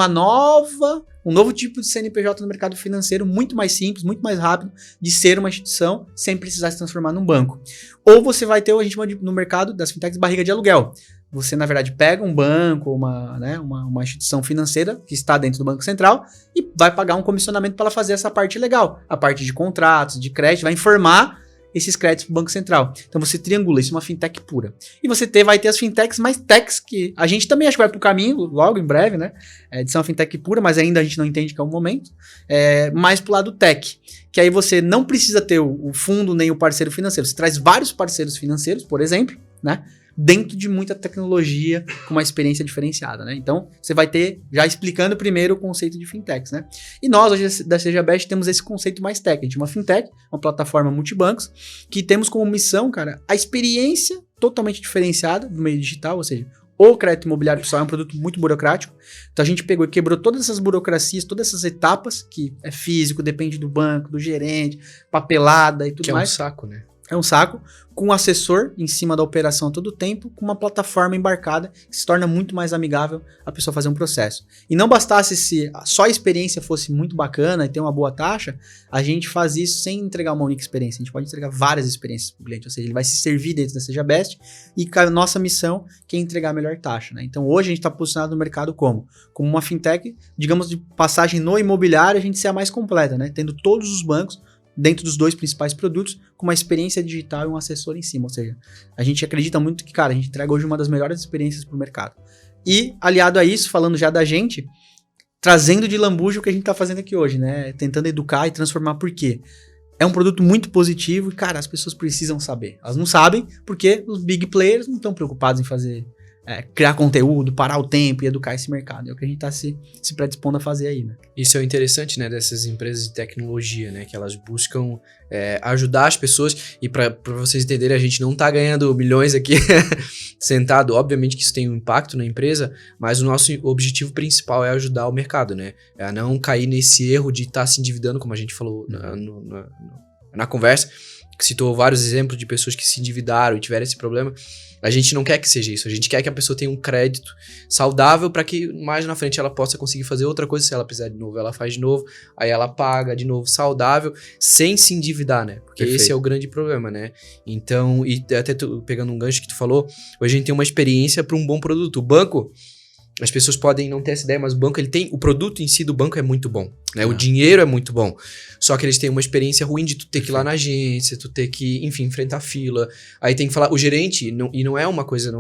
novo tipo de CNPJ no mercado financeiro, muito mais simples, muito mais rápido de ser uma instituição sem precisar se transformar num banco. Ou você vai ter, a gente chama no mercado das fintechs, barriga de aluguel. Você, na verdade, pega um banco, uma instituição financeira que está dentro do Banco Central e vai pagar um comissionamento para ela fazer essa parte legal. A parte de contratos, de crédito, vai informar esses créditos para o Banco Central. Então você triangula, isso é uma fintech pura. E você vai ter as fintechs mais techs, que a gente também acho que vai para o caminho, logo em breve, né? De ser uma fintech pura, mas ainda a gente não entende que é o momento. Mais para o lado tech, que aí você não precisa ter o fundo nem o parceiro financeiro. Você traz vários parceiros financeiros, por exemplo, né? Dentro de muita tecnologia, com uma experiência diferenciada, né? Então, você vai ter, já explicando primeiro o conceito de fintechs, né? E nós, hoje, da Sejabest, temos esse conceito mais técnico, de uma fintech, uma plataforma multibancos, que temos como missão, cara, a experiência totalmente diferenciada do meio digital, ou seja, o crédito imobiliário pessoal é um produto muito burocrático, então a gente pegou e quebrou todas essas burocracias, todas essas etapas, que é físico, depende do banco, do gerente, papelada e tudo mais. Que é um saco, né? É um saco com um assessor em cima da operação a todo tempo, com uma plataforma embarcada que se torna muito mais amigável a pessoa fazer um processo. E não bastasse se só a experiência fosse muito bacana e ter uma boa taxa, a gente faz isso sem entregar uma única experiência. A gente pode entregar várias experiências para o cliente, ou seja, ele vai se servir dentro da Seja Best e a nossa missão que é entregar a melhor taxa, né? Então hoje a gente está posicionado no mercado como uma fintech, digamos, de passagem no imobiliário, a gente ser a mais completa, né? Tendo todos os bancos dentro dos 2 principais produtos, com uma experiência digital e um assessor em cima. Ou seja, a gente acredita muito que, cara, a gente entrega hoje uma das melhores experiências para o mercado. E, aliado a isso, falando já da gente, trazendo de lambuja o que a gente está fazendo aqui hoje, né? Tentando educar e transformar. Por quê? É um produto muito positivo e, cara, as pessoas precisam saber. Elas não sabem porque os big players não estão preocupados em fazer... criar conteúdo, parar o tempo e educar esse mercado. É o que a gente está se predispondo a fazer aí, né? Isso é o interessante, né, dessas empresas de tecnologia, né, que elas buscam ajudar as pessoas, e para vocês entenderem, a gente não tá ganhando milhões aqui sentado, obviamente que isso tem um impacto na empresa, mas o nosso objetivo principal é ajudar o mercado, né, é não cair nesse erro de estar se endividando, como a gente falou na conversa, que citou vários exemplos de pessoas que se endividaram e tiveram esse problema. A gente não quer que seja isso, a gente quer que a pessoa tenha um crédito saudável para que mais na frente ela possa conseguir fazer outra coisa, se ela precisar de novo, ela faz de novo, aí ela paga de novo saudável, sem se endividar, né? Porque Perfeito. Esse é o grande problema, né? Então, e até pegando um gancho que tu falou, hoje a gente tem uma experiência para um bom produto. O banco, as pessoas podem não ter essa ideia, mas o banco, o produto em si do banco é muito bom, né? O dinheiro é muito bom. Só que eles têm uma experiência ruim de tu ter que ir lá na agência, tu ter que, enfim, enfrentar fila. Aí tem que falar, o gerente, e não é uma coisa,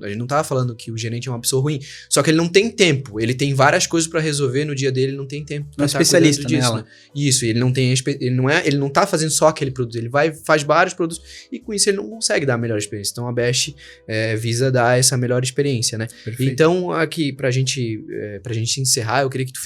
a gente não tava falando que o gerente é uma pessoa ruim, só que ele não tem tempo, ele tem várias coisas pra resolver no dia dele, ele não tem tempo. Não é especialista disso, né? Isso, ele não tá fazendo só aquele produto, ele faz vários produtos, e com isso ele não consegue dar a melhor experiência. Então a Best visa dar essa melhor experiência, né? Perfeito. Então, aqui, pra gente encerrar, eu queria que tu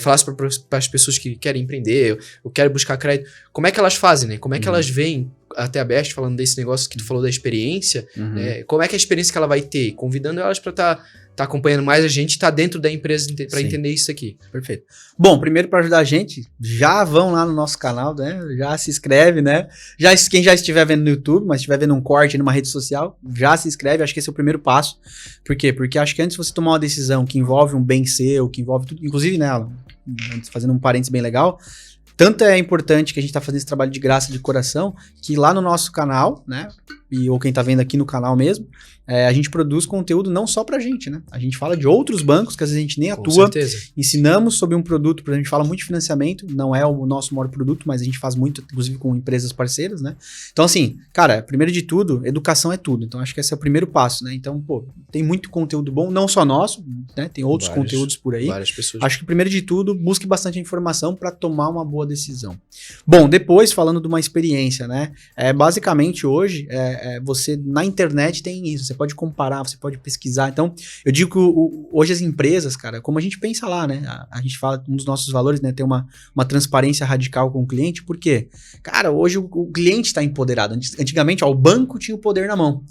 falasse para as pessoas que querem empreender, ou querem buscar crédito, como é que elas fazem, né? Como é que elas veem até a Best, falando desse negócio que tu falou da experiência, né? Como é que é a experiência que ela vai ter? Convidando elas para tá acompanhando mais a gente, tá dentro da empresa para entender isso aqui. Perfeito. Bom, primeiro para ajudar a gente, já vão lá no nosso canal, né? Já se inscreve, né? Quem já estiver vendo no YouTube, mas estiver vendo um corte numa rede social, já se inscreve. Acho que esse é o primeiro passo. Por quê? Porque acho que antes de você tomar uma decisão que envolve um bem seu, que envolve tudo, inclusive nela, fazendo um parênteses bem legal, tanto é importante que a gente tá fazendo esse trabalho de graça, de coração, que lá no nosso canal, né, ou quem tá vendo aqui no canal mesmo, a gente produz conteúdo não só pra gente, né? A gente fala de outros bancos que às vezes a gente nem atua. Com certeza. Ensinamos sobre um produto, a gente fala muito de financiamento, não é o nosso maior produto, mas a gente faz muito, inclusive com empresas parceiras, né? Então assim, cara, primeiro de tudo, educação é tudo. Então acho que esse é o primeiro passo, né? Então, tem muito conteúdo bom, não só nosso, né? Tem outros conteúdos por aí. Várias pessoas. Acho que primeiro de tudo, busque bastante informação para tomar uma boa decisão. Bom, depois falando de uma experiência, né? Basicamente hoje, você na internet tem isso, você pode comparar, você pode pesquisar. Então, eu digo que hoje as empresas, cara, como a gente pensa lá, né? A gente fala, um dos nossos valores, né? Ter uma transparência radical com o cliente, por quê? Cara, hoje o cliente está empoderado. Antigamente, o banco tinha o poder na mão.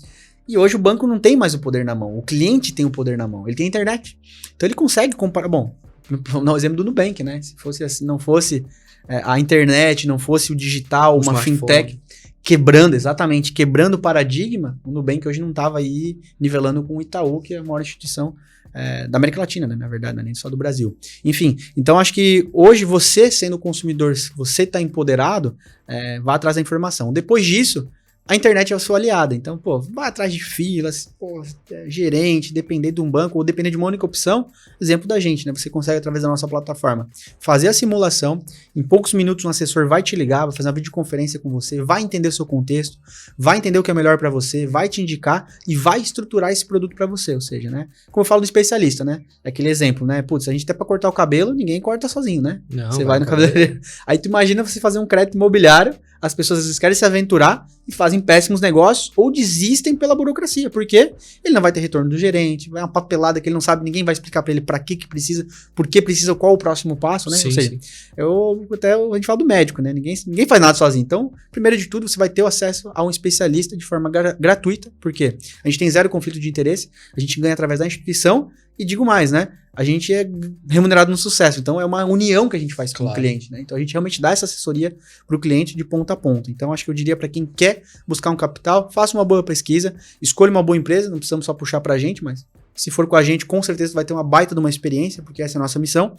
E hoje o banco não tem mais o poder na mão. O cliente tem o poder na mão. Ele tem a internet. Então, ele consegue comparar. Bom, vamos dar o exemplo do Nubank, né? Se fosse assim, não fosse a internet, não fosse o digital, uma fintech quebrando o paradigma, o Nubank hoje não estava aí nivelando com o Itaú, que é a maior instituição da América Latina, né? Na verdade, não é nem só do Brasil. Enfim, então acho que hoje você, sendo consumidor, se você está empoderado, vá atrás da informação. Depois disso, a internet é a sua aliada. Então, vai atrás de filas, gerente, depender de um banco ou depender de uma única opção. Exemplo da gente, né? Você consegue, através da nossa plataforma, fazer a simulação. Em poucos minutos, um assessor vai te ligar, vai fazer uma videoconferência com você, vai entender o seu contexto, vai entender o que é melhor para você, vai te indicar e vai estruturar esse produto para você. Ou seja, né? Como eu falo do especialista, né? É aquele exemplo, né? Putz, a gente até para cortar o cabelo, ninguém corta sozinho, né? Não, você vai no cabeleireiro. Aí tu imagina você fazer um crédito imobiliário, as pessoas às vezes querem se aventurar e fazem péssimos negócios ou desistem pela burocracia, porque ele não vai ter retorno do gerente, vai uma papelada que ele não sabe, ninguém vai explicar para ele para que precisa, por que precisa, qual o próximo passo, né? Sim, ou seja, sim. a gente fala do médico, né? Ninguém faz nada sozinho. Então, primeiro de tudo, você vai ter o acesso a um especialista de forma gratuita, porque a gente tem zero conflito de interesse, a gente ganha através da instituição e digo mais, né? A gente é remunerado no sucesso, então é uma união que a gente faz com o cliente, né? Então a gente realmente dá essa assessoria para o cliente de ponta a ponta. Então acho que eu diria para quem quer buscar um capital, faça uma boa pesquisa, escolha uma boa empresa, não precisamos só puxar para a gente, mas se for com a gente, com certeza vai ter uma baita de uma experiência, porque essa é a nossa missão.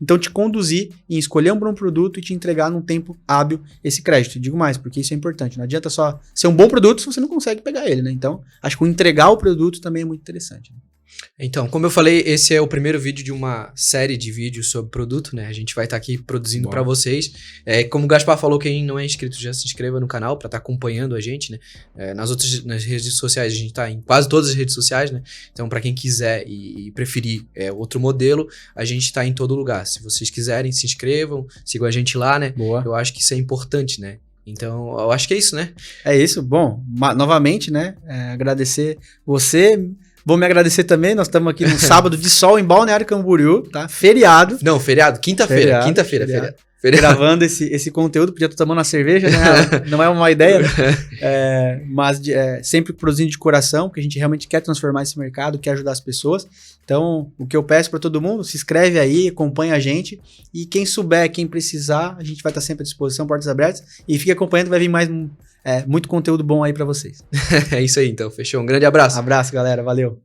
Então te conduzir em escolher um bom produto e te entregar num tempo hábil esse crédito. Digo mais, porque isso é importante. Não adianta só ser um bom produto se você não consegue pegar ele, né? Então acho que o entregar o produto também é muito interessante, né? Então, como eu falei, esse é o primeiro vídeo de uma série de vídeos sobre produto, né? A gente vai estar aqui produzindo para vocês. Como o Gaspar falou, quem não é inscrito já se inscreva no canal para estar acompanhando a gente, né? Nas redes sociais, a gente está em quase todas as redes sociais, né? Então, para quem quiser e preferir outro modelo, a gente está em todo lugar. Se vocês quiserem, se inscrevam, sigam a gente lá, né? Boa. Eu acho que isso é importante, né? Então, eu acho que é isso, né? É isso. Bom, novamente, né? Agradecer você. Vou me agradecer também, nós estamos aqui num sábado de sol em Balneário Camboriú, tá? Feriado. Não, feriado, quinta-feira, feriado. Gravando esse conteúdo, podia estar tomando uma cerveja, né? Não é uma ideia, né? Mas sempre produzindo de coração, porque a gente realmente quer transformar esse mercado, quer ajudar as pessoas. Então, o que eu peço para todo mundo, se inscreve aí, acompanha a gente, e quem souber, quem precisar, a gente vai estar sempre à disposição, portas abertas, e fique acompanhando, vai vir mais muito conteúdo bom aí para vocês. É isso aí, então, fechou. Um grande abraço. Abraço, galera, valeu.